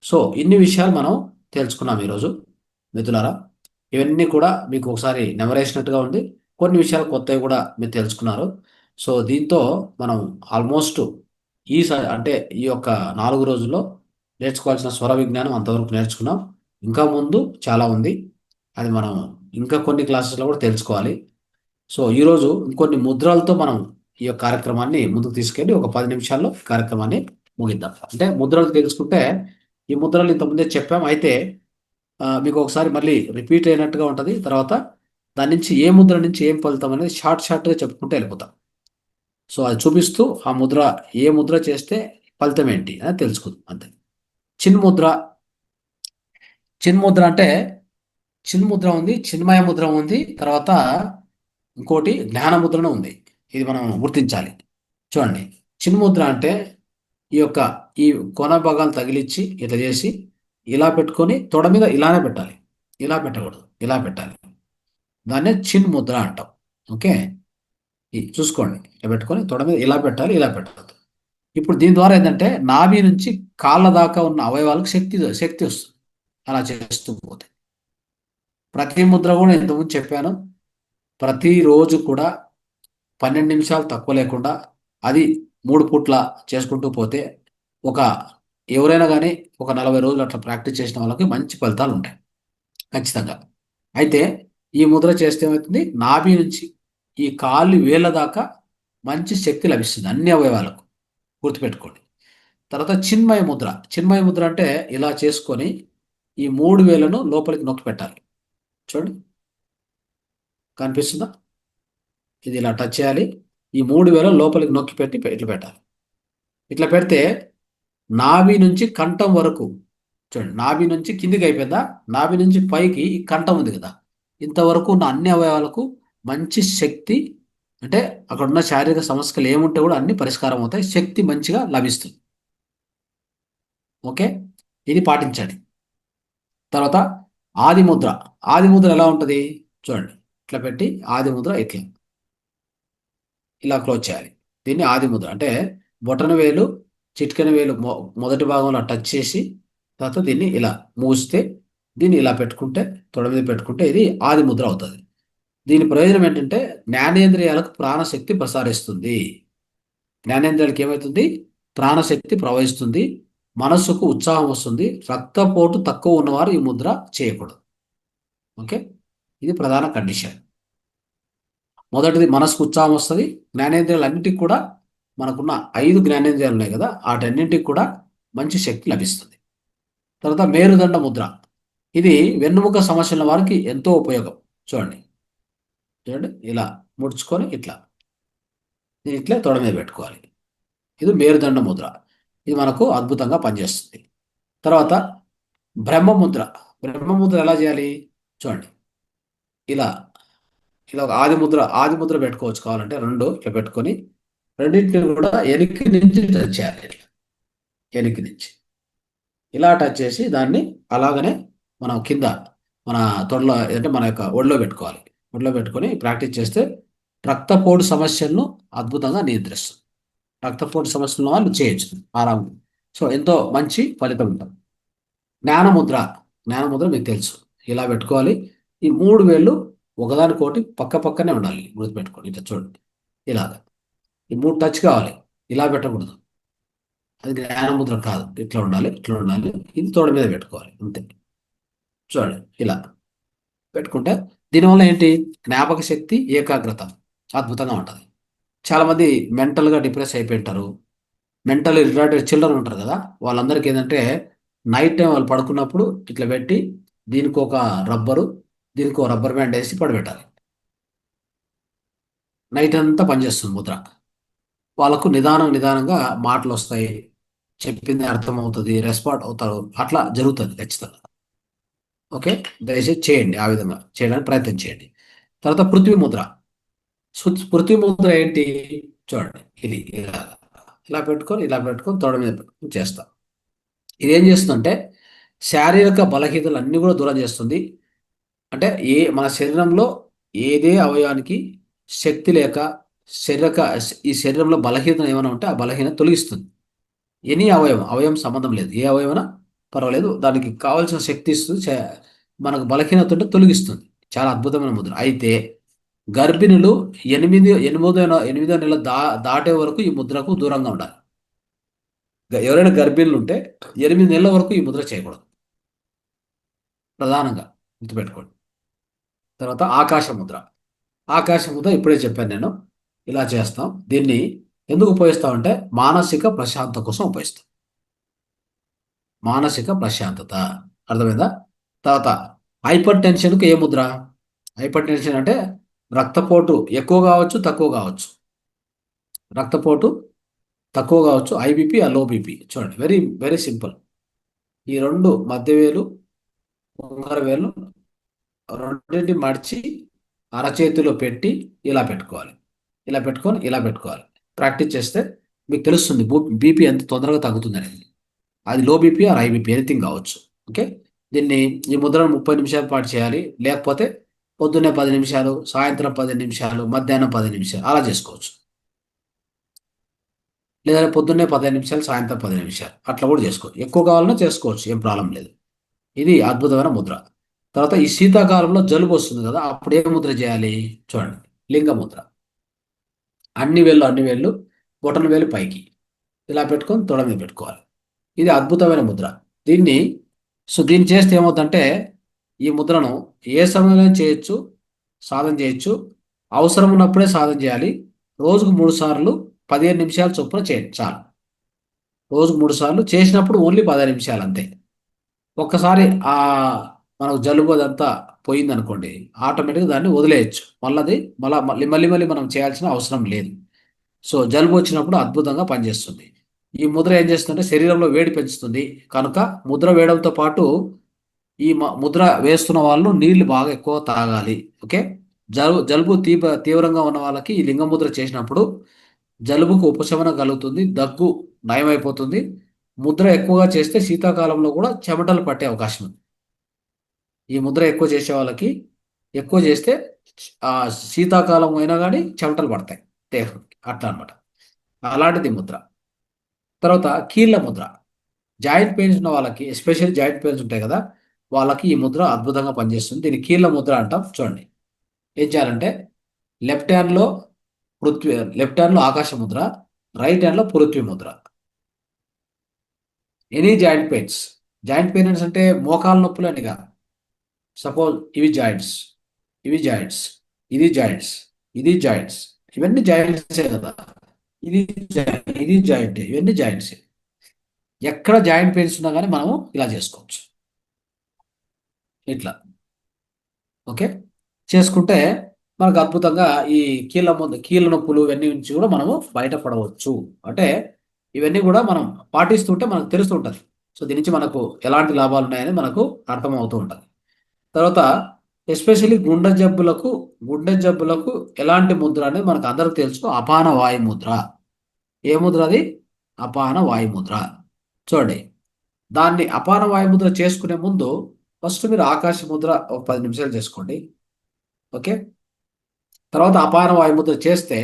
సో ఇన్ని విషయాలు మనం తెలుసుకున్నాం ఈరోజు మిత్రులారా. ఇవన్నీ కూడా మీకు ఒకసారి నెమరేసినట్టుగా ఉంది. కొన్ని విషయాలు కొత్తవి కూడా మీరు తెలుసుకున్నారు. సో దీంతో మనం ఆల్మోస్ట్ అంటే ఈ యొక్క 4 రోజుల్లో నేర్చుకోవాల్సిన స్వర విజ్ఞానం అంతవరకు నేర్చుకున్నాం. ఇంకా ముందు చాలా ఉంది, అది మనం ఇంకా కొన్ని క్లాసెస్లో కూడా తెలుసుకోవాలి. సో ఈరోజు ఇంకొన్ని ముద్రలతో మనం ఈ యొక్క కార్యక్రమాన్ని ముందుకు తీసుకెళ్ళి ఒక 10 నిమిషాల్లో కార్యక్రమాన్ని ముగిద్దాం. అంటే ముద్రలు తెలుసుకుంటే ఈ ముద్రలు ఇంతకుముందే చెప్పాం, అయితే మీకు ఒకసారి మళ్ళీ రిపీట్ అయినట్టుగా ఉంటుంది. తర్వాత దాని నుంచి ఏ ముద్ర నుంచి ఏం ఫలితం అనేది షార్ట్గా చెప్పుకుంటూ వెళ్ళిపోతాం. సో అది చూపిస్తూ ఆ ముద్ర ఏ ముద్ర చేస్తే ఫలితం ఏంటి అని తెలుసుకుందాం అంతే. చిన్ముద్ర అంటే చిన్ముద్ర ఉంది, చిన్మయ ముద్ర ఉంది, తర్వాత ఇంకోటి జ్ఞాన ముద్రను ఉంది. ఇది మనం గుర్తించాలి. చూడండి, చిన్ముద్ర అంటే ఈ కొన భాగాలు తగిలిచ్చి ఇట్లా చేసి ఇలా పెట్టుకొని తొడ మీద ఇలానే పెట్టాలి, ఇలా పెట్టకూడదు, ఇలా పెట్టాలి. దాన్నే చిన్ముద్ర అంటాం. ఓకే, చూసుకోండి, ఇలా పెట్టుకొని తొడ మీద ఇలా పెట్టాలి, ఇలా పెట్టకూడదు. ఇప్పుడు దీని ద్వారా ఏంటంటే నాభి నుంచి కాళ్ళ దాకా ఉన్న అవయవాలకు శక్తి వస్తుంది. అలా చేస్తూ పోతే ప్రతి ముద్ర కూడా ఇంతకుముందు చెప్పాను, ప్రతిరోజు కూడా 12 నిమిషాలు తక్కువ లేకుండా అది 3 పూట్ల చేసుకుంటూ పోతే ఎవరైనా కానీ ఒక 40 రోజులు అట్లా ప్రాక్టీస్ చేసిన వాళ్ళకి మంచి ఫలితాలు ఉంటాయి ఖచ్చితంగా. అయితే ఈ ముద్ర చేస్తే ఏమవుతుంది, నాభి నుంచి ఈ కాళ్ళు వేళ్ళ దాకా మంచి శక్తి లభిస్తుంది అన్ని అవయవాలకు, గుర్తుపెట్టుకోండి. తర్వాత చిన్మయ ముద్ర అంటే ఇలా చేసుకొని ఈ 3 వేళ్ళను లోపలికి నొక్కి పెట్టాలి. చూడండి, కనిపిస్తుందా? ఇది ఇలా టచ్ చేయాలి, ఈ 3 వేలను లోపలికి నొక్కి పెట్టి ఇట్లా పెట్టాలి. ఇట్లా పెడితే నాభి నుంచి కంఠం వరకు, చూడండి, నాభి నుంచి కిందికి అయిపోయిందా, నాభి నుంచి పైకి ఈ కంఠం ఉంది కదా, ఇంతవరకు ఉన్న అన్ని అవయవాలకు మంచి శక్తి, అంటే అక్కడ ఉన్న శారీరక సమస్యలు ఏముంటే కూడా అన్ని పరిష్కారం అవుతాయి, శక్తి మంచిగా లభిస్తుంది. ఓకే, ఇది పాటించండి. తర్వాత ఆది ముద్ర ఎలా ఉంటుంది చూడండి, ఇట్లా పెట్టి ఆది ముద్ర ఇలా క్లోజ్ చేయాలి. దీన్ని ఆది ముద్ర అంటే బొటన వేలు, చిటికెన వేలు మొదటి భాగంలో టచ్ చేసి తర్వాత దీన్ని ఇలా మూస్తే, దీన్ని ఇలా పెట్టుకుంటే, తొడ మీద పెట్టుకుంటే ఇది ఆది ముద్ర అవుతుంది. దీని ప్రయోజనం ఏంటంటే జ్ఞానేంద్రియాలకు ప్రాణశక్తి ప్రసారిస్తుంది. జ్ఞానేంద్రియాలకు ఏమవుతుంది, ప్రాణశక్తి ప్రవహిస్తుంది, మనస్సుకు ఉత్సాహం వస్తుంది. రక్తపోటు తక్కువ ఉన్నవారు ఈ ముద్ర చేయకూడదు. ఓకే, ఇది ప్రధాన కండిషన్. మొదటిది మనసుకు ఉత్సాహం వస్తుంది. జ్ఞానేంద్రియాలు అన్నింటికి కూడా, మనకున్న 5 జ్ఞానేంద్రియాలు ఉన్నాయి కదా, వాటన్నింటికి కూడా మంచి శక్తి లభిస్తుంది. తర్వాత మేరుదండ ముద్ర, ఇది వెన్నుముక సమస్యల వారికి ఎంతో ఉపయోగం. చూడండి, ఇలా ముడుచుకొని ఇట్లా తొడ మీద పెట్టుకోవాలి. ఇది మేరుదండ ముద్ర, ఇది మనకు అద్భుతంగా పనిచేస్తుంది. తర్వాత బ్రహ్మముద్ర ఎలా చేయాలి చూడండి, ఇలా ఒక ఆది ముద్ర పెట్టుకోవచ్చు. కావాలంటే 2 ఇట్లా పెట్టుకొని రెండింటిని కూడా ఎనికి నుంచి టచ్ చేయాలి. ఎనికి నుంచి ఇలా టచ్ చేసి దాన్ని అలాగనే మనం కింద మన తొడలో, అంటే మన యొక్క ఒడిలో పెట్టుకోవాలి. ఒడిలో పెట్టుకొని ప్రాక్టీస్ చేస్తే రక్తపోటు సమస్యలను అద్భుతంగా నియంత్రిస్తుంది. రక్తపోటు సమస్యలను వాళ్ళు చేయొచ్చు ఆరాంగా. సో ఎంతో మంచి ఫలితం ఉంటుంది. జ్ఞానముద్ర మీకు తెలుసు, ఇలా పెట్టుకోవాలి. ఈ 3 వేళ్ళు ఒకదానికోటి పక్కనే ఉండాలి, గుర్తుపెట్టుకోండి. ఇట్లా చూడండి, ఇలాగా ఈ 3 టచ్ కావాలి, ఇలా పెట్టకూడదు, అది జ్ఞానముద్ర కాదు. ఇట్లా ఉండాలి. ఇది తోడ మీద పెట్టుకోవాలి అంతే. చూడండి, ఇలా పెట్టుకుంటే దీనివల్ల ఏంటి, జ్ఞాపక శక్తి, ఏకాగ్రత అద్భుతంగా ఉంటుంది. చాలామంది మెంటల్గా డిప్రెస్ అయిపోయింటారు, మెంటల్ రిటార్టెడ్ చిల్డ్రన్ ఉంటారు కదా, వాళ్ళందరికీ ఏంటంటే నైట్ టైం వాళ్ళు పడుకున్నప్పుడు ఇట్లా పెట్టి దీనికి ఒక రబ్బర్ బ్యాండ్ వేసి పడబెట్టాలి. నైట్ అంతా పనిచేస్తుంది ముద్ర. వాళ్ళకు నిదానంగా మాటలు వస్తాయి, చెప్పింది అర్థమవుతుంది, రెస్పాండ్ అవుతారు, అట్లా జరుగుతుంది ఖచ్చితంగా. ఓకే, దయచేసి చేయండి, ఆ విధంగా చేయడానికి ప్రయత్నం చేయండి. తర్వాత పృథ్వీ ముద్ర ఏంటి చూడండి, ఇది ఇలా ఇలా పెట్టుకొని తొడ మీద పెట్టుకొని చేస్తాం. ఇదేం చేస్తుందంటే శారీరక బలహీనతలు అన్నీ కూడా దూరం చేస్తుంది. అంటే మన శరీరంలో ఏదే అవయవానికి శక్తి లేక ఈ శరీరంలో బలహీనత ఏమైనా ఉంటే ఆ బలహీనత తొలగిస్తుంది. ఎనీ అవయవం సంబంధం లేదు, ఏ అవయవైనా పర్వాలేదు, దానికి కావాల్సిన శక్తి ఇస్తుంది, మనకు బలహీనత ఉంటే తొలగిస్తుంది. చాలా అద్భుతమైన ముద్ర. అయితే గర్భిణులు ఎనిమిదో నెల దాటే వరకు ఈ ముద్రకు దూరంగా ఉండాలి. ఎవరైనా గర్భిణులు ఉంటే 8 నెలల వరకు ఈ ముద్ర చేయకూడదు, ప్రధానంగా గుర్తుపెట్టుకోండి. తర్వాత ఆకాశ ముద్ర ఇప్పుడే చెప్పాను నేను, ఇలా చేస్తాం. దీన్ని ఎందుకు ఉపయోగిస్తామంటే మానసిక ప్రశాంతత కోసం ఉపయోగిస్తాం. మానసిక ప్రశాంతత, అర్థమైందా? తర్వాత హైపర్ టెన్షన్కి ఏ ముద్ర? హైపర్ టెన్షన్ అంటే రక్తపోటు ఎక్కువ కావచ్చు, తక్కువ కావచ్చు. రక్తపోటు తక్కువ కావచ్చు, ఐబీపీ ఆ లో బీపీ. చూడండి, వెరీ వెరీ సింపుల్. ఈ 2 మధ్యవేలు, ఉంగర వేలు రెండింటి మడిచి అరచేతిలో పెట్టి ఇలా పెట్టుకోవాలి. ఇలా పెట్టుకోవాలి. ప్రాక్టీస్ చేస్తే మీకు తెలుస్తుంది బీపీ ఎంత తొందరగా తగ్గుతుంది అనేది. అది low BP or high BP anything కావచ్చు. ఓకే, ఈ ముద్రను 30 నిమిషాల పాటు చేయాలి. లేకపోతే పొద్దున్నే 10 నిమిషాలు, సాయంత్రం 10 నిమిషాలు, మధ్యాహ్నం 10 నిమిషాలు అలా చేసుకోవచ్చు. లేదా పొద్దున్నే 15 నిమిషాలు, సాయంత్రం 10 నిమిషాలు అట్లా కూడా చేసుకోవచ్చు. ఎక్కువ కావాలన్నా చేసుకోవచ్చు, ఏం ప్రాబ్లం లేదు. ఇది అద్భుతమైన ముద్ర. తర్వాత ఈ శీతాకాలంలో జలుబు వస్తుంది కదా, అప్పుడు ఏ ముద్ర చేయాలి? చూడండి, లింగ ముద్ర. అన్ని వేళ్ళు బొటన వేలు పైకి ఇలా పెట్టుకొని తొడ మీద పెట్టుకోవాలి. ఇది అద్భుతమైన ముద్ర. దీన్ని చేస్తే ఏమవుతుందంటే ఈ ముద్రను ఏ సమయంలో చేయొచ్చు, సాధన చేయొచ్చు. అవసరం ఉన్నప్పుడే సాధన చేయాలి. రోజుకు 3 సార్లు 15 నిమిషాల చొప్పున చేయండి చాలు. రోజుకు 3 సార్లు చేసినప్పుడు ఓన్లీ 15 నిమిషాలు అంతే. ఒక్కసారి మనకు జలుబు అదంతా పోయింది అనుకోండి, ఆటోమేటిక్గా దాన్ని వదిలేయచ్చు. మళ్ళీ మనం చేయాల్సిన అవసరం లేదు. సో జలుబు వచ్చినప్పుడు అద్భుతంగా పనిచేస్తుంది. ఈ ముద్ర ఏం చేస్తుందంటే శరీరంలో వేడి పెంచుతుంది. కనుక ముద్ర వేయడంతో పాటు ఈ ముద్ర వేస్తున్న వాళ్ళు నీళ్లు బాగా ఎక్కువ తాగాలి. ఓకే, జలుబు తీవ్రంగా ఉన్న వాళ్ళకి ఈ లింగ ముద్ర చేసినప్పుడు జలుబుకు ఉపశమనం కలుగుతుంది, దగ్గు నయమైపోతుంది. ముద్ర ఎక్కువగా చేస్తే శీతాకాలంలో కూడా చెమటలు పట్టే అవకాశం ఉంది. ఈ ముద్ర ఎక్కువ చేసే వాళ్ళకి ఎక్కువ చేస్తే శీతాకాలం అయినా కానీ చెమటలు పడతాయి దేహానికి, అట్లా అనమాట. అలాంటిది ముద్ర. తర్వాత కీళ్ళ ముద్ర. జాయింట్ పెయిన్స్ ఉన్న వాళ్ళకి, ఎస్పెషల్లీ జాయింట్ పెయిన్స్ ఉంటాయి కదా, వాళ్ళకి ఈ ముద్ర అద్భుతంగా పనిచేస్తుంది. దీన్ని కీళ్ళ ముద్ర అంటాం. చూడండి, ఏం చేయాలంటే లెఫ్ట్ హ్యాండ్లో ఆకాశ ముద్ర, రైట్ హ్యాండ్లో Prithvi Mudra. Any joint pains అంటే మోకాల నొప్పులు అని కాదు. సపోజ్ ఇది జాయింట్స్, ఇది జాయింట్స్, ఇవన్నీ జాయింట్సే కదా, ఇది జాయింట్, ఇవన్నీ జాయింట్సే. ఎక్కడ జాయింట్ పెయిన్స్ ఉన్నా కానీ మనము ఇలా చేసుకోవచ్చు, ఇట్లా. ఓకే, చేసుకుంటే మనకు అద్భుతంగా ఈ కీళ్ళ నొప్పులు ఇవన్నీ నుంచి కూడా మనము బయటపడవచ్చు. అంటే ఇవన్నీ కూడా మనం పాటిస్తుంటే మనకు తెలుస్తూ ఉంటుంది. సో దీని నుంచి మనకు ఎలాంటి లాభాలు ఉన్నాయని మనకు అర్థమవుతూ ఉంటుంది. తర్వాత ఎస్పెషల్లీ గుండె జబ్బులకు ఎలాంటి ముద్ర అనేది మనకు అందరికి తెలుసు, అపాన వాయు ముద్ర. ఏ ముద్ర అది? అపాన వాయు ముద్ర. చూడండి, దాన్ని అపాన వాయు ముద్ర చేసుకునే ముందు ఫస్ట్ మీరు ఆకాశ ముద్ర ఒక 10 నిమిషాలు చేసుకోండి. ఓకే, తర్వాత అపాన వాయు ముద్ర చేస్తే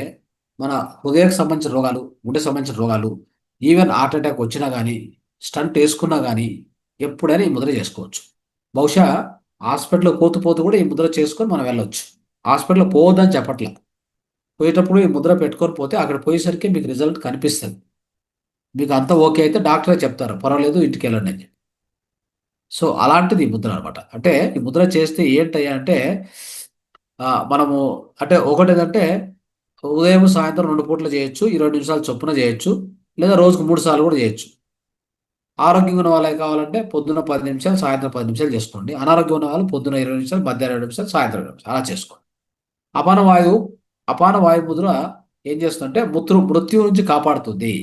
మన హృదయకు సంబంధించిన రోగాలు, గుండె సంబంధించిన రోగాలు, ఈవెన్ హార్ట్ అటాక్ వచ్చినా కానీ, స్టంట్ వేసుకున్నా కానీ ఎప్పుడైనా ఈ ముద్ర చేసుకోవచ్చు. బహుశా హాస్పిటల్లో పోతూ కూడా ఈ ముద్ర చేసుకొని మనం వెళ్ళొచ్చు. హాస్పిటల్లో పోవద్దని చెప్పట్లే, పోయేటప్పుడు ఈ ముద్ర పెట్టుకొని పోతే అక్కడ పోయేసరికి మీకు రిజల్ట్ కనిపిస్తుంది. మీకు అంతా ఓకే అయితే డాక్టరే చెప్తారు పర్వాలేదు ఇంటికి వెళ్ళండి అని. సో అలాంటిది ఈ ముద్ర అనమాట. అంటే ఈ ముద్ర చేస్తే ఏంటయ్యా అంటే మనము అంటే ఒకటి ఏంటంటే ఉదయం సాయంత్రం 2 పూటలు చేయొచ్చు, 20 నిమిషాలు చొప్పున చేయొచ్చు, లేదా రోజుకు 3 సార్లు కూడా చేయొచ్చు. ఆరోగ్యంగా ఉన్న వాళ్ళకి కావాలంటే పొద్దున్న 10 నిమిషాలు, సాయంత్రం 10 నిమిషాలు చేసుకోండి. అనారోగ్యం ఉన్న వాళ్ళు పొద్దున్న 20 నిమిషాలు, మధ్యాహ్నం 20 నిమిషాలు, సాయంత్రం 20 నిమిషాలు అలా చేసుకోండి. అపాన వాయు ముద్ర ఏం చేస్తుందంటే మృత్యు నుంచి కాపాడుతుంది.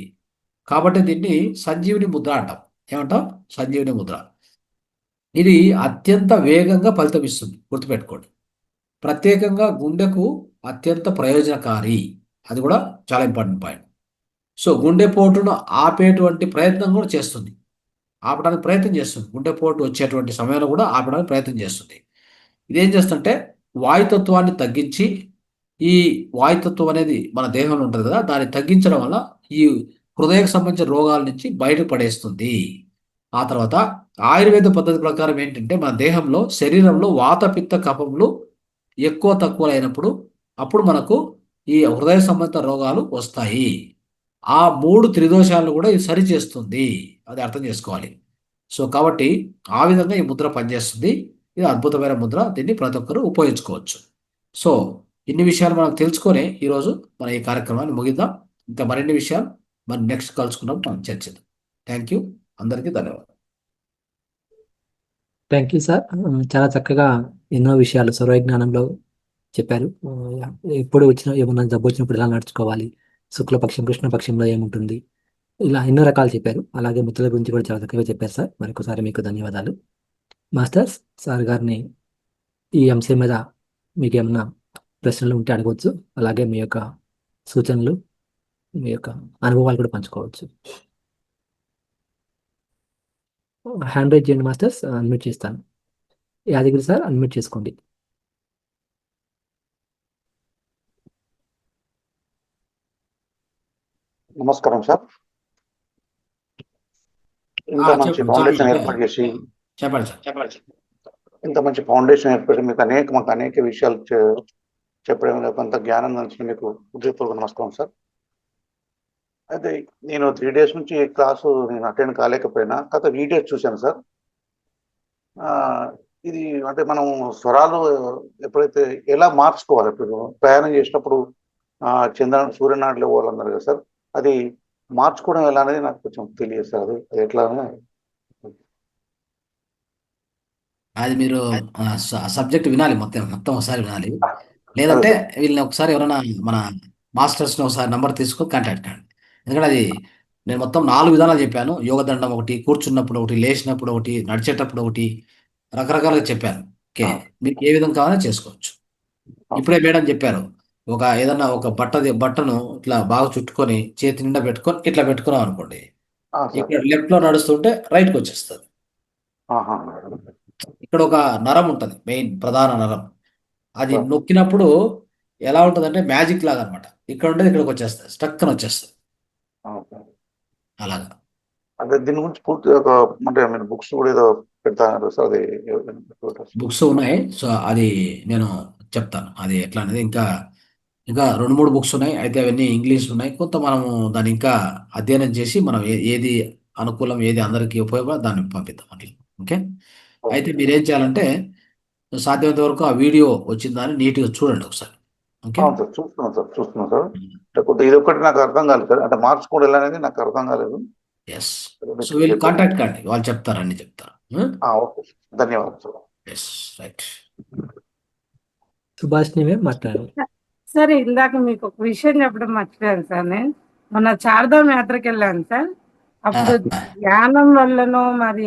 కాబట్టి దీన్ని సంజీవిని ముద్ర అంటాం. ఏమంటాం? సంజీవిని ముద్ర. ఇది అత్యంత వేగంగా ఫలితం ఇస్తుంది, గుర్తుపెట్టుకోండి. ప్రత్యేకంగా గుండెకు అత్యంత ప్రయోజనకారి, అది కూడా చాలా ఇంపార్టెంట్ పాయింట్. సో గుండెపోటును ఆపేటువంటి ప్రయత్నం కూడా చేస్తుంది, ఆపడానికి ప్రయత్నం చేస్తుంది. గుండెపోటు వచ్చేటువంటి సమయంలో కూడా ఆపడానికి ప్రయత్నం చేస్తుంది. ఇదేం చేస్తుంటే వాయుతత్వాన్ని తగ్గించి, ఈ వాయుతత్వం అనేది మన దేహంలో ఉంటుంది కదా, దాన్ని తగ్గించడం వల్ల ఈ హృదయకు సంబంధించిన రోగాల నుంచి బయటపడేస్తుంది. ఆ తర్వాత ఆయుర్వేద పద్ధతి ప్రకారం ఏంటంటే మన దేహంలో శరీరంలో వాత పిత్త కఫములు ఎక్కువ తక్కువ అయినప్పుడు అప్పుడు మనకు ఈ హృదయ సంబంధిత రోగాలు వస్తాయి. ఆ 3 త్రిదోషాలను కూడా ఇది సరిచేస్తుంది. అది అర్థం చేసుకోవాలి. సో కాబట్టి ఆ విధంగా ఈ ముద్ర పనిచేస్తుంది. ఇది అద్భుతమైన ముద్ర. దీన్ని ప్రతి ఒక్కరూ ఉపయోగించుకోవచ్చు. సో ఇన్ని విషయాలు మనం తెలుసుకొని ఈరోజు మన ఈ కార్యక్రమాన్ని ముగిద్దాం. ఇంకా మరిన్ని విషయాలు మరి నెక్స్ట్ కలుసుకున్నాం, మనం చర్చిద్దాం. Thank you. అందరికీ ధన్యవాదాలు. Thank you sir. చాలా చక్కగా ఎన్నో విషయాలు సర్వజ్ఞానంలో చెప్పారు. ఎప్పుడు వచ్చినా ఏమన్నా జబ్బు వచ్చినప్పుడు ఎలా నడుచుకోవాలి, శుక్లపక్షం కృష్ణపక్షంలో ఏముంటుంది, ఇలా ఎన్నో రకాలు చెప్పారు. అలాగే ముద్రల గురించి కూడా చాలా చక్కగా చెప్పారు సార్. మరొకసారి మీకు ధన్యవాదాలు. మాస్టర్స్, సార్ గారిని ఈ అంశం మీద మీకు ఏమన్నా ప్రశ్నలు ఉంటే అడగవచ్చు. అలాగే మీ యొక్క సూచనలు, మీ యొక్క అనుభవాలు కూడా పంచుకోవచ్చు. హ్యాండ్ రైజ్ చేయండి మాస్టర్స్, అన్మ్యూట్ చేస్తాను. యాదగిరి సార్, అన్మ్యూట్ చేసుకోండి. నమస్కారం సార్. ఇంత మంచి ఫౌండేషన్ ఏర్పాటు చేసి చెప్పండి సార్. ఇంత మంచి ఫౌండేషన్ ఏర్పాటు మాకు అనేక విషయాలు చెప్పడం, కొంత జ్ఞానం నుంచి మీకు హృదయపూర్వక నమస్కారం సార్. అయితే నేను 3 days నుంచి క్లాసు నేను అటెండ్ కాలేకపోయినా కాకపోతే వీడియోస్ చూశాను సార్. ఇది అంటే మనం స్వరాలు ఎప్పుడైతే ఎలా మార్చుకోవాలి, ఇప్పుడు ప్రయాణం చేసినప్పుడు సూర్యనాడిలో పోవాలన్నారు కదా సార్, అది మార్చుకోవడం ఎలా అనేది నాకు కొంచెం తెలియదు సార్. అది ఎట్లా అది మీరు సబ్జెక్ట్ వినాలి, మొత్తం ఒకసారి వినాలి. లేదంటే వీళ్ళని ఒకసారి ఎవరైనా మన మాస్టర్స్ని ఒకసారి నంబర్ తీసుకొని కాంటాక్ట్ కండి. ఎందుకంటే అది నేను మొత్తం 4 విధానాలు చెప్పాను. యోగదండం ఒకటి, కూర్చున్నప్పుడు ఒకటి, లేచినప్పుడు ఒకటి, నడిచేటప్పుడు ఒకటి, రకరకాలుగా చెప్పాను. ఓకే, మీకు ఏ విధంగా కావాలో చేసుకోవచ్చు. ఇప్పుడే మేడం చెప్పారు, ఏదన్నా ఒక బట్టను ఇట్లా బాగా చుట్టుకొని చేతి నిండా పెట్టుకొని ఇట్లా పెట్టుకున్నాం అనుకోండి, ఇక్కడ లెఫ్ట్ లో నడుస్తుంటే రైట్కి వచ్చేస్తుంది. ఇక్కడ ఒక నరం ఉంటుంది, మెయిన్ ప్రధాన నరం. అది నొక్కినప్పుడు ఎలా ఉంటుందంటే మ్యాజిక్ లాగా అనమాట. ఇక్కడ ఉండేది ఇక్కడికి వచ్చేస్తుంది, స్టక్ అని వచ్చేస్తుంది. అలాగా అదే దీని గురించి పూర్తి అంటే మీరు బుక్స్ కూడా ఏదో పెడతారు సార్, అది బుక్స్ ఉన్నాయి. సో అది నేను చెప్తాను అది ఎట్లా అనేది. ఇంకా 2-3 బుక్స్ ఉన్నాయి. అయితే అవన్నీ ఇంగ్లీష్ ఉన్నాయి. కొంత మనము దాన్ని ఇంకా అధ్యయనం చేసి మనం ఏది అనుకూలం, ఏది అందరికీ ఉపయోగపడ దాన్ని పంపిద్దాం అట్లా. ఓకే, అయితే మీరేం చేయాలంటే సాధ్యమైనంత వరకు ఆ వీడియో వచ్చిందని నీట్గా చూడండి ఒకసారి. ఓకే, చూస్తున్నాం సార్. ఇది ఒకటి నాకు అర్థం కాలేదు సార్, అంటే మార్చుకోవడం ఎలా అనేది నాకు అర్థం కాలేదు. ఎస్, సో వీళ్ళు కాంటాక్ట్ కండి, వాళ్ళు చెప్తారు, అన్ని చెప్తారు. ఓకే, ధన్యవాదాలు సార్. Yes, right. సుభాష్ని మాట్లాడారు సార్. ఇందాక మీకు ఒక విషయం చెప్పడం మర్చిపోయాను సార్. నేను మొన్న చార్ధామ్ యాత్రకి వెళ్ళాను సార్. అప్పుడు ధ్యానం వల్లనో మరి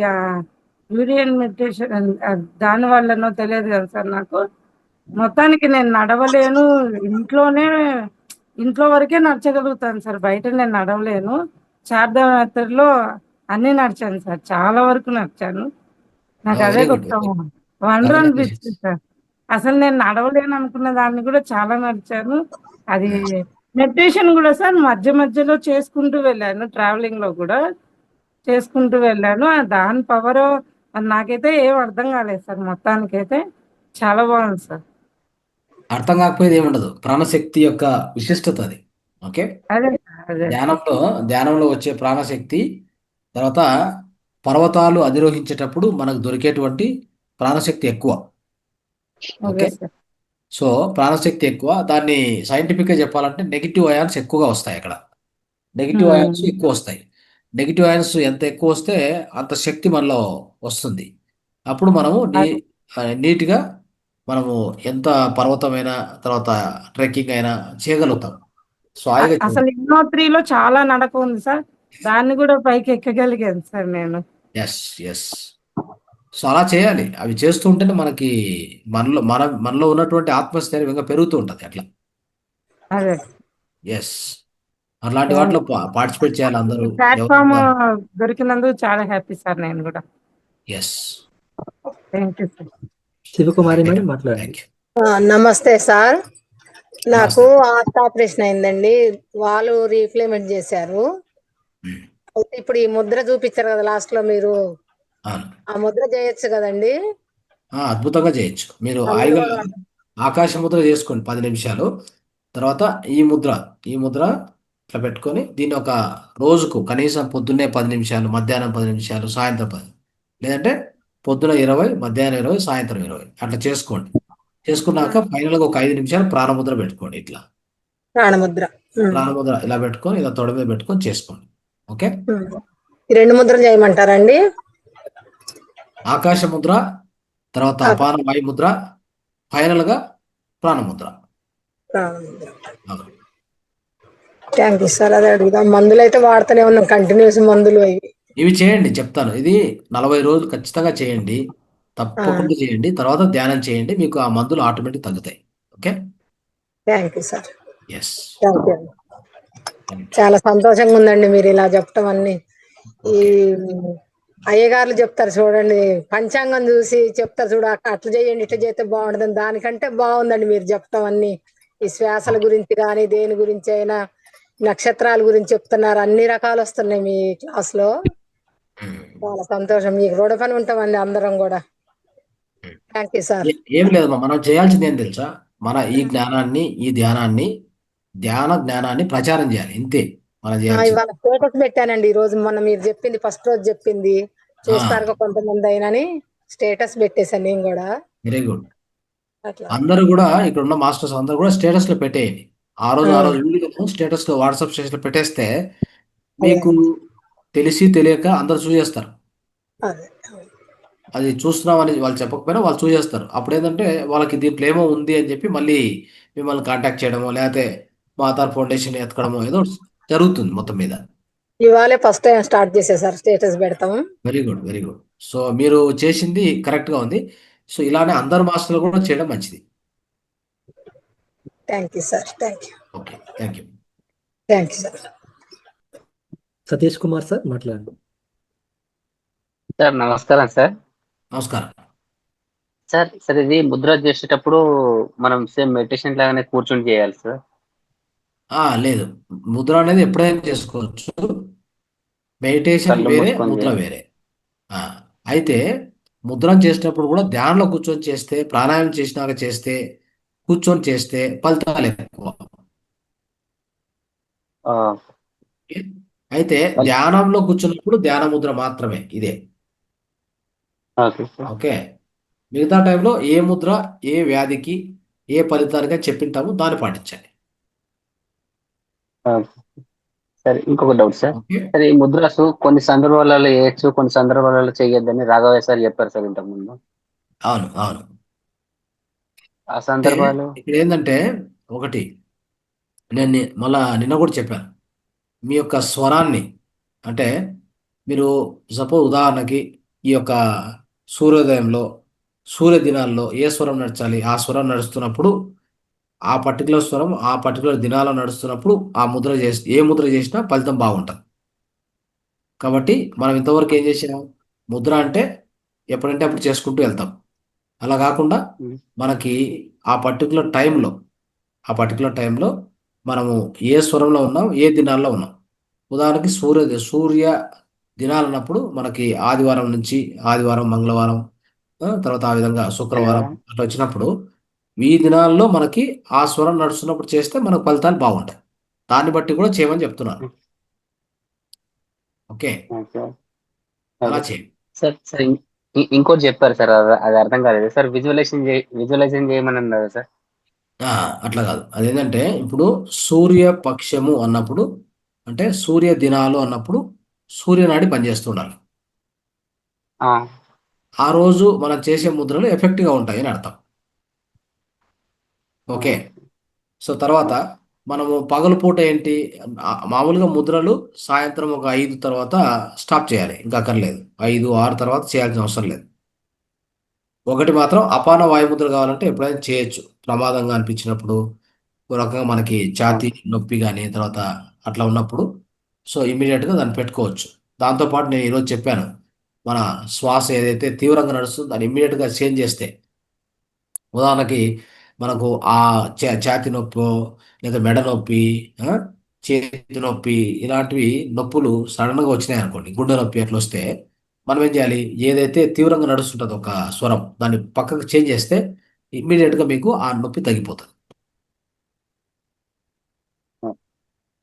యూరియన్ మెడిటేషన్ దాని వల్లనో తెలియదు కదా సార్, నాకు మొత్తానికి నేను నడవలేను. ఇంట్లో వరకే నడచగలుగుతాను సార్, బయట నేను నడవలేను. చార్ధామ్ యాత్రలో అన్ని నడిచాను సార్, చాలా వరకు నడిచాను. నాకు అదే కొంచెం వండర్ అనిపించింది సార్. అసలు నేను నడవలేను అనుకున్న దాన్ని కూడా చాలా నడిచాను. అది మెడిటేషన్ కూడా సార్ మధ్య మధ్యలో చేసుకుంటూ వెళ్ళాను, ట్రావెలింగ్ లో కూడా చేసుకుంటూ వెళ్ళాను. దాని పవర్ నాకైతే ఏం అర్థం కాలేదు సార్. మొత్తానికైతే చాలా బాగుంది సార్. అర్థం కాకపోయేది ఏముండదు, ప్రాణశక్తి యొక్క విశిష్టత అది. ఓకే, అదే ధ్యానంలో వచ్చే ప్రాణశక్తి, తర్వాత పర్వతాలు అధిరోహించేటప్పుడు మనకు దొరికేటువంటి ప్రాణశక్తి ఎక్కువ. ఓకే, సో ప్రాణశక్తి ఎక్కువ. దాన్ని సైంటిఫిక్గా చెప్పాలంటే నెగిటివ్ అయాన్స్ ఎక్కువగా వస్తాయి అక్కడ, నెగిటివ్ అయాన్స్ ఎక్కువ వస్తాయి. నెగిటివ్ అయాన్స్ ఎంత ఎక్కువ వస్తే అంత శక్తి మనలో వస్తుంది. అప్పుడు మనము నీట్గా మనము ఎంత పర్వతమైనా తర్వాత ట్రెక్కింగ్ అయినా చేయగలుగుతాం. సో అసలు హిమోత్రిలో చాలా నడక ఉంది సార్, దాన్ని కూడా పైకి ఎక్కగలిగాను సార్ నేను. ఎస్, సో అలా చేయాలి. అవి చేస్తూ ఉంటేనే మనకి మనలో ఉన్నటువంటి ఆత్మస్థైర్యం ఇంకా పెరుగుతూ ఉంటుంది అట్లా. అదే ఎస్, అలాంటి వాటిలో పార్టిసిపేట్ చేయాలి ఈ అందరూ. ప్లాట్ఫామ్ దొరికినందుకు చాలా హ్యాపీ సార్ నేను కూడా. Yes. Thank you sir. Shivakumari madam మాట్లాడండి. నమస్తే సార్. నాకు హార్ట్ ఆపరేషన్ అయిందండి. వాళ్ళు రీప్లేమెంట్ చేశారు. అయితే ఇప్పుడు ఈ ముద్ర చూపించారు కదా లాస్ట్ లో మీరు, ఆ ముద్ర చేయొచ్చు కదండి? అద్భుతంగా చేయొచ్చు. మీరు హాయిగా ఆకాశ ముద్ర చేసుకోండి 10 నిమిషాలు. తర్వాత ఈ ముద్ర ఇట్లా పెట్టుకొని దీన్ని ఒక రోజుకు కనీసం పొద్దున్నే 10 నిమిషాలు, మధ్యాహ్నం 10 నిమిషాలు, సాయంత్రం 10, లేదంటే పొద్దున 20, మధ్యాహ్నం 20, సాయంత్రం 20 అట్లా చేసుకోండి. చేసుకున్నాక ఫైనల్గా ఒక 5 నిమిషాలు ప్రాణముద్ర పెట్టుకోండి. ఇట్లా ప్రాణముద్ర ఇలా పెట్టుకొని ఇలా తొడ మీద పెట్టుకొని చేసుకోండి. ఓకే, ఈ 2 ముద్రలు చేయమంటారండి? ఆకాశ ముద్ర, తర్వాత అపాన వాయు ముద్ర, ఫైనల్ గా ప్రాణముద్ర. Thank you sir. అదే అడుగుదాం. మందులు అయితే వాడుతూనే ఉన్నాం, కంటిన్యూస్ మందులు ఇవి చేయండి, చెప్తాను. ఇది 40 రోజులు ఖచ్చితంగా చేయండి, తప్పకుండా చేయండి. తర్వాత ధ్యానం చేయండి, మీకు ఆ మందులు ఆటోమేటిక్ తగ్గుతాయి. Okay, thank you sir. Yes, thank you. చాలా సంతోషంగా ఉందండి మీరు ఇలా చెప్పటం. అన్ని ఈ అయ్యగారులు చెప్తారు చూడండి, పంచాంగం చూసి చెప్తారు చూడ, అట్లా చేయండి ఇట్లా చేస్తే బాగుంటుంది, దానికంటే బాగుందండి మీరు చెప్పటం. అన్ని ఈ శ్వాసల గురించి కానీ దేని గురించి అయినా, నక్షత్రాల గురించి చెప్తున్నారు, అన్ని రకాలు వస్తున్నాయి మీ క్లాస్ లో. చాలా సంతోషం. మీకు రోడ్డు పని ఉంటామండి అందరం కూడా. Thank you sir. ఏం లేదమ్మా, మనం చేయాల్సింది ఏం తెలుసా, మన ఈ జ్ఞానాన్ని, ఈ జ్ఞానాన్ని ప్రచారం చేయాలి, ఇంతే మనం చేయాలి. ఇవాళ స్టేటస్ పెట్టానండి ఈ రోజు. మొన్న మీరు చెప్పింది ఫస్ట్ రోజు చెప్పింది చూస్తారు కొంతమంది అయినని స్టేటస్ పెట్టేశాను నేను కూడా. Very good. అందరూ కూడా ఇక్కడ ఉన్న మాస్టర్స్ అందరూ కూడా స్టేటస్ లో పెట్టేయండి. ఆ రోజు వీడియో స్టేటస్ లో, వాట్సాప్ స్టేటస్ లో పెట్టేస్తే మీకు తెలిసి తెలియక అందరు చూసేస్తారు. అది చూస్తున్నామని వాళ్ళు చెప్పకపోయినా వాళ్ళు చూసేస్తారు. అప్పుడు ఏంటంటే వాళ్ళకి దీంట్లో ఏమో ఉంది అని చెప్పి మళ్ళీ మిమ్మల్ని కాంటాక్ట్ చేయడమో, లేకపోతే మాతార్ ఫౌండేషన్ ఎత్తకడమో ఏదో జరుగుతుంది మొత్తం మీద. ఇవాళే ఫస్ట్ టైం స్టార్ట్ చేసేసారు స్టేటస్ పెడతాం. Very good, very good. So మీరు చేసింది కరెక్ట్ గా ఉంది. సో ఇలానే అందరు మాస్టర్లు కూడా చేయడం మంచిది. Thank you sir. Thank you. Okay, thank you. Thank you sir. Satish Kumar sir మాట్లాడండి. సార్ నమస్కారం సార్. నమస్కారం సార్. సార్ ఇది ముద్ర చేసేటప్పుడు మనం సేమ్ మెడిటేషన్ లాగానే కూర్చొని చేయాలి సార్? లేదు, ముద్ర అనేది ఎప్పుడైనా చేసుకోవచ్చు. మెడిటేషన్ వేరే, ముద్ర వేరే. అయితే ముద్ర చేసేటప్పుడు కూడా ధ్యానంలో కూర్చొని చేస్తే, ప్రాణాయామం చేసినాక చేస్తే, కూర్చొని చేస్తే ఫలితాలు ఎక్కువ. అయితే ధ్యానంలో కూర్చున్నప్పుడు ధ్యాన ముద్ర మాత్రమే ఇదే. ఓకే, మిగతా టైంలో ఏ ముద్ర ఏ వ్యాధికి ఏ ఫలితానిగా చెప్పింటామో దాన్ని పాటించాలి. సరే, ఇంకొక డౌట్ సార్. సరే, ఈ ముద్రసు కొన్ని సందర్భాలలో చేయొచ్చు, కొన్ని సందర్భాలలో చేయొద్దని రాఘవయ్య సార్ చెప్పారు సార్ ఇంతకు ముందు. అవును, అవును. ఆ సందర్భాలు ఇక్కడ ఏంటంటే, ఒకటి నేను నిన్న కూడా చెప్పాను, మీ యొక్క స్వరాన్ని, అంటే మీరు సపోజ్ ఉదాహరణకి ఈ యొక్క సూర్యోదయంలో, సూర్య దినాల్లో ఏ స్వరం నడచాలి, ఆ స్వరం నడుస్తున్నప్పుడు, ఆ పర్టికులర్ స్వరం ఆ పర్టికులర్ దినాల్లో నడుస్తున్నప్పుడు ఆ ముద్ర ఏ ముద్ర చేసినా ఫలితం బాగుంటుంది. కాబట్టి మనం ఇంతవరకు ఏం చేసినాం, ముద్ర అంటే ఎప్పుడంటే అప్పుడు చేసుకుంటూ వెళ్తాం. అలా కాకుండా మనకి ఆ పర్టికులర్ టైంలో మనము ఏ స్వరంలో ఉన్నాం, ఏ దినాల్లో ఉన్నాం. ఉదాహరణకి సూర్య దినాలు అన్నప్పుడు మనకి ఆదివారం నుంచి మంగళవారం, తర్వాత ఆ విధంగా శుక్రవారం అట్లా వచ్చినప్పుడు ఈ దినాల్లో మనకి ఆ స్వరం నడుస్తున్నప్పుడు చేస్తే మనకు ఫలితాలు బాగుంటాయి. దాన్ని బట్టి కూడా చేయమని చెప్తున్నాను. ఓకే, అలా చేయండి సార్. సరే, ఇంకోటి చెప్పారు సార్, అది అర్థం కాలేదు సార్. విజువలైజేషన్ చేయమని అన్నారు సార్. అట్లా కాదు, అదేంటంటే ఇప్పుడు సూర్య పక్షము అన్నప్పుడు, అంటే సూర్య దినాలు అన్నప్పుడు సూర్యనాడి పనిచేస్తుండాలి. ఆ రోజు మనం చేసే ముద్రలు ఎఫెక్ట్గా ఉంటాయి అని అర్థం. ఓకే, సో తర్వాత మనము పగలుపూట ఏంటి, మామూలుగా ముద్రలు సాయంత్రం ఒక 5 తర్వాత స్టాప్ చేయాలి, ఇంకా అక్కర్లేదు. 5, 6 తర్వాత చేయాల్సిన అవసరం లేదు. ఒకటి మాత్రం అపాన వాయుముద్ర కావాలంటే ఎప్పుడైనా చేయొచ్చు, ప్రమాదంగా అనిపించినప్పుడు, ఒక రకంగా మనకి ఛాతీ నొప్పి కానీ, తర్వాత అట్లా ఉన్నప్పుడు సో ఇమీడియట్గా దాన్ని పెట్టుకోవచ్చు. దాంతోపాటు నేను ఈరోజు చెప్పాను, మన శ్వాస ఏదైతే తీవ్రంగా నడుస్తుందో దాన్ని ఇమీడియట్గా చేంజ్ చేస్తే, ఉదాహరణకి మనకు ఆ ఛాతి నొప్పి లేదా మెడ నొప్పి, ఆ, చేతి నొప్పి, ఇలాంటివి నొప్పులు సడన్గా వచ్చినాయి అనుకోండి, గుండె నొప్పి అట్లా వస్తే మనం ఏం చేయాలి? ఏదైతే తీవ్రంగా నడుస్తుంటుందో ఒక స్వరం దాన్ని పక్కకు చేంజ్ చేస్తే ఇమ్మీడియట్గా మీకు ఆ నొప్పి తగ్గిపోతుంది.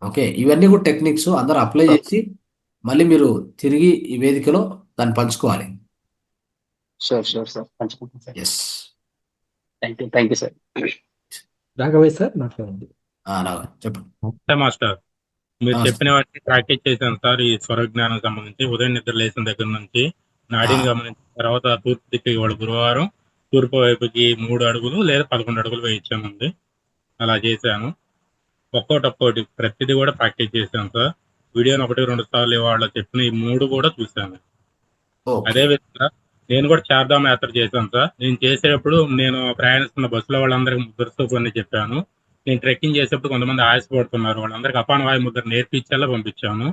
ఓకే, ఇవన్నీ కూడా టెక్నిక్స్ అందరూ అప్లై చేసి మళ్ళీ మీరు తిరిగి ఈ వేదికలో దాన్ని పంచుకోవాలి. షూర్ సార్, పంచుకుంటాం sir. Yes, thank you sir. Raghavaiah sir మాట్లాడండి. చెప్పండి. నమస్తే మాస్టర్. మీరు నమస్తే. చెప్పిన వాటిని ప్రాక్టీస్ చేశాను సార్. ఈ స్వర జ్ఞానం సంబంధించి ఉదయం నిద్ర లేచిన దగ్గర నుంచి నాడిని గమనించిన తర్వాత తూర్పు దిక్కు ఇవాళ గురువారం తూర్పు వైపుకి 3 అడుగులు లేదా 11 అడుగులు వేయించామండి. అలా చేశాను. ఒక్కోటి ప్రతిదీ కూడా ప్రాక్టీస్ చేశాను సార్. వీడియోని 1-2 సార్లు ఇవాళ చెప్పిన ఈ 3 కూడా చూశాను. అదే విధంగా నేను కూడా చార్ధామ యాత్ర చేశాను సార్. నేను చేసేటప్పుడు నేను ప్రయాణిస్తున్న బస్సులో వాళ్ళందరికీ ముద్ర సూపుని చెప్పాను. నేను ట్రెక్కింగ్ చేసేప్పుడు కొంతమంది ఆయాసపడుతున్నారు, వాళ్ళందరికీ అపాన వాయు ముద్ర నేర్పించేలా పంపించాను.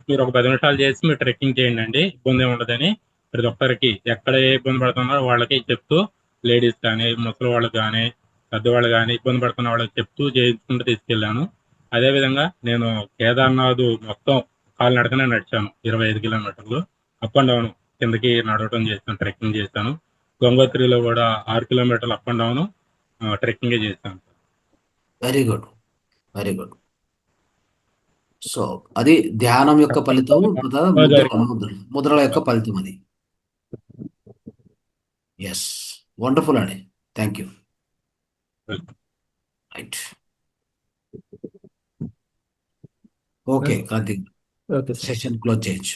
మీరు ఒక 10 నిమిషాలు చేసి మీరు ట్రెక్కింగ్ చేయండి అండి, ఇబ్బంది ఉండదని ప్రతి ఒక్కరికి ఎక్కడ ఏ ఇబ్బంది పడుతున్నారో వాళ్ళకి చెప్తూ, లేడీస్ కానీ ముసలి వాళ్ళకి కానీ పెద్దవాళ్ళు కానీ ఇబ్బంది పడుతున్న వాళ్ళకి చెప్తూ చేయించుకుంటూ తీసుకెళ్ళాను. అదేవిధంగా నేను కేదార్నాథ్ మొత్తం కాలినడకనే నడిచాను 25 కిలోమీటర్లు అప్ అండ్ డౌన్, కిందకి నడవటం చేశాను, ట్రెక్కింగ్ చేశాను. గంగోత్రిలో కూడా 6 కిలోమీటర్లు అప్ అండ్ డౌన్ ట్రెక్కింగే చేశాను. Very good, very good. So అది ధ్యానం యొక్క ఫలితం, ముద్రల యొక్క ఫలితం అది. ఎస్, వండర్ఫుల్ అండి, thank you. Right, okay Karthik, okay sir. Session close చేయొచ్చు.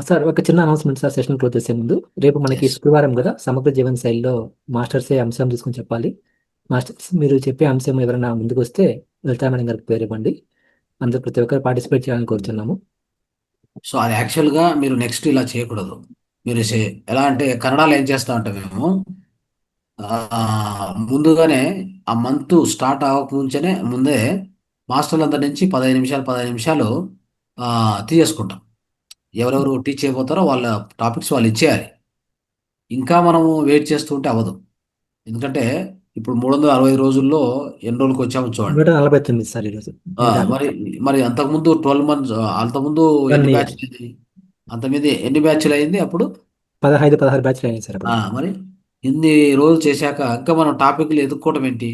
సార్ ఒక చిన్న అనౌన్స్మెంట్ సార్, సెషన్ క్లోజ్ చేసే ముందు. రేపు మనకి శుక్రవారం కదా, సమగ్ర జీవన శైలిలో మాస్టర్సే అంశం తీసుకొని చెప్పాలి. మాస్టర్స్ మీరు చెప్పే అంశం ఎవరైనా ముందుకు వస్తే లలితా మేడం గారికి పేరు ఇవ్వండి. అందరూ ప్రతి ఒక్కరు పార్టిసిపేట్ చేయాలని కోరుతున్నాము. సో అది యాక్చువల్గా మీరు నెక్స్ట్ ఇలా చేయకూడదు. మీరు ఎలా అంటే కన్నడలో ఏం చేస్తా అంటే మేము ముందుగానే ఆ మంత్ స్టార్ట్ అవ్వకముంచే ముందే మాస్టర్లందరి నుంచి 15 నిమిషాలు తీసేసుకుంటాం. ఎవరెవరు టీచ్ చేయబోతారో వాళ్ళ టాపిక్స్ వాళ్ళు ఇచ్చేయాలి. ఇంకా మనము వెయిట్ చేస్తుంటే అవ్వదు. ఎందుకంటే ఇప్పుడు 365 రోజుల్లో ఎన్ని రోజులకు వచ్చామో చూడండి. 149 సార్ ఈరోజు. మరి అంతకుముందు 12 months, అంతకుముందు ఎన్ని బ్యాచ్లు అయింది? అంతకుముందు ఎన్ని బ్యాచ్లు అయింది? అప్పుడు 15-16 బ్యాచ్లు అయ్యాయి సార్. మరి ఇన్ని రోజులు చేశాక ఇంకా మనం టాపిక్లు ఎదుర్కోవడం ఏంటి?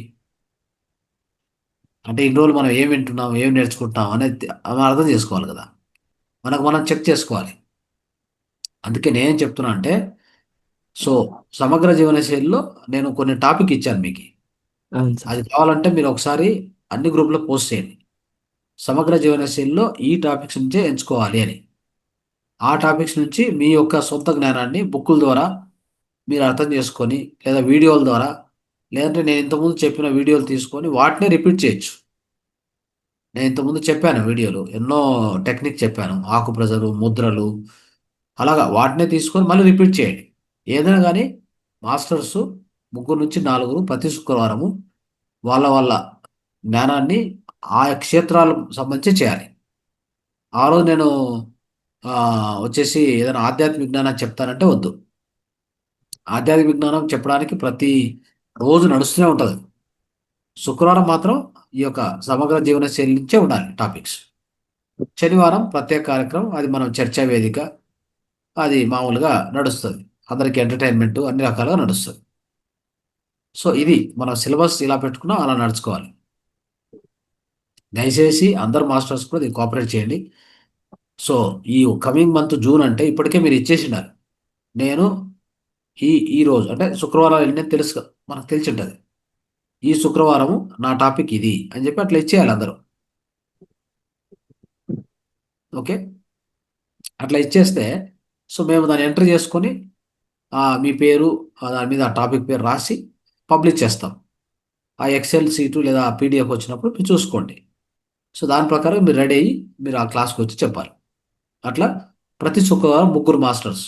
అంటే ఇన్ని రోజులు మనం ఏం వింటున్నాం, ఏం నేర్చుకుంటున్నాం అనేది మనం అర్థం చేసుకోవాలి కదా, మనం చెక్ చేసుకోవాలి. అందుకే నేనేం చెప్తున్నా అంటే, సో సమగ్ర జీవన శైలిలో నేను కొన్ని టాపిక్ ఇచ్చాను మీకు. అది కావాలంటే మీరు ఒకసారి అన్ని గ్రూప్లో పోస్ట్ చేయండి. సమగ్ర జీవన శైలిలో ఈ టాపిక్స్ నుంచే ఎంచుకోవాలి అని. ఆ టాపిక్స్ నుంచి మీ యొక్క సొంత జ్ఞానాన్ని బుక్కుల ద్వారా మీరు అర్థం చేసుకొని, లేదా వీడియోల ద్వారా, లేదంటే నేను ఇంతకుముందు చెప్పిన వీడియోలు తీసుకొని వాటినే రిపీట్ చేయొచ్చు. నేను ఇంతకుముందు చెప్పాను వీడియోలు, ఎన్నో టెక్నిక్ చెప్పాను, ఆకు ప్రెజరు, ముద్రలు, అలాగా వాటినే తీసుకొని మళ్ళీ రిపీట్ చేయండి. ఏదైనా కానీ మాస్టర్స్ 3 నుంచి 4 ప్రతి శుక్రవారము వాళ్ళ జ్ఞానాన్ని ఆ క్షేత్రాలకు సంబంధించి చేయాలి. ఆ రోజు నేను వచ్చేసి ఏదైనా ఆధ్యాత్మిక జ్ఞానం చెప్తానంటే వద్దు. ఆధ్యాత్మిక జ్ఞానం చెప్పడానికి ప్రతి రోజు నడుస్తూనే ఉంటుంది. శుక్రవారం మాత్రం ఈ యొక్క సమగ్ర జీవన శైలి నుంచే ఉండాలి టాపిక్స్. శనివారం ప్రత్యేక కార్యక్రమం, అది మనం చర్చా వేదిక, అది మామూలుగా నడుస్తుంది. అందరికి ఎంటర్టైన్మెంట్ అన్ని రకాలుగా నడుస్తుంది. సో ఇది మన సిలబస్ ఇలా పెట్టుకున్నా అలా నడుచుకోవాలి. దయచేసి అందరు మాస్టర్స్ కూడా దీన్ని కోఆపరేట్ చేయండి. సో ఈ కమింగ్ మంత్ జూన్ అంటే ఇప్పటికే మీరు ఇచ్చేసినారు. నేను ఈ రోజు అంటే శుక్రవారం వెళ్ళిన తెలుసు, మనకు తెలిసి ఉంటుంది. ఈ శుక్రవారము నా టాపిక్ ఇది అని చెప్పి అట్లా ఇచ్చేయాలి అందరూ. ఓకే, అట్లా ఇచ్చేస్తే సో మేము దాన్ని ఎంటర్ చేసుకొని మీ పేరు దాని మీద ఆ టాపిక్ పేరు రాసి పబ్లిష్ చేస్తాం. ఆ ఎక్సెల్ సీటు లేదా పీడిఎఫ్ వచ్చినప్పుడు మీరు చూసుకోండి. సో దాని ప్రకారం మీరు రెడీ అయ్యి మీరు ఆ క్లాస్కి వచ్చి చెప్పాలి. అట్లా ప్రతి శుక్రవారం 3 మాస్టర్స్,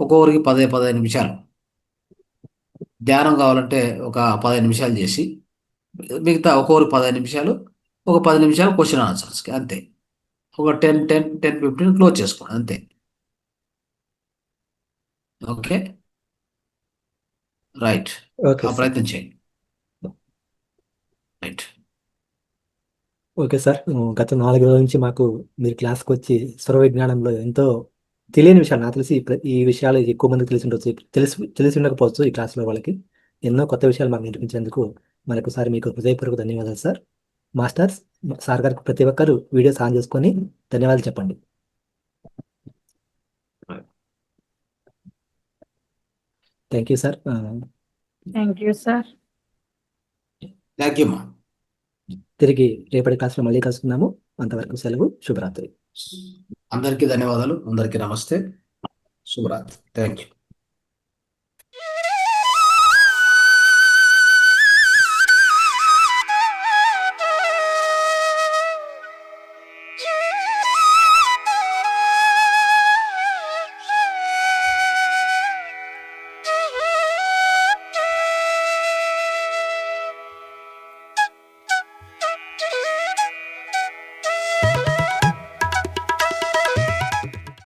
ఒక్కొక్కరికి 10-15 నిమిషాలు ధ్యానం కావాలంటే ఒక 15 నిమిషాలు చేసి, మిగతా ఒక్కొక్కరికి 15 నిమిషాలు ఒక 10 నిమిషాలు క్వశ్చన్ ఆన్సర్స్కి, అంతే. ఒక 10-15 క్లోజ్ చేసుకోండి, అంతే. Okay, right. ఓకే ఆ సార్. ప్రయత్నం చేయండి. రైట్. Okay sir. గత 4 రోజుల నుంచి మాకు మీరు క్లాస్కి వచ్చి స్వర విజ్ఞానంలో ఎంతో తెలియని విషయాలు, నాకు తెలిసి ఈ విషయాలు ఎక్కువ మందికి తెలిసి ఉండొచ్చు, తెలిసి ఉండకపోవచ్చు ఈ క్లాస్లో వాళ్ళకి. ఎన్నో కొత్త విషయాలు మాకు నేర్పించేందుకు మరొకసారి మీకు హృదయపూర్వక ధన్యవాదాలు సార్. మాస్టర్స్, సార్ గారికి ప్రతి ఒక్కరు వీడియోస్ ఆన్ చేసుకొని ధన్యవాదాలు చెప్పండి. Thank you sir. Thank you sir. Thank you మా. తిరిగి రేపటి క్లాస్లో మళ్ళీ కలుసుకుందాము. అంతవరకు సెలవు. శుభరాత్రి. అందరికీ ధన్యవాదాలు. అందరికీ నమస్తే. శుభరాత్రి. Thank you.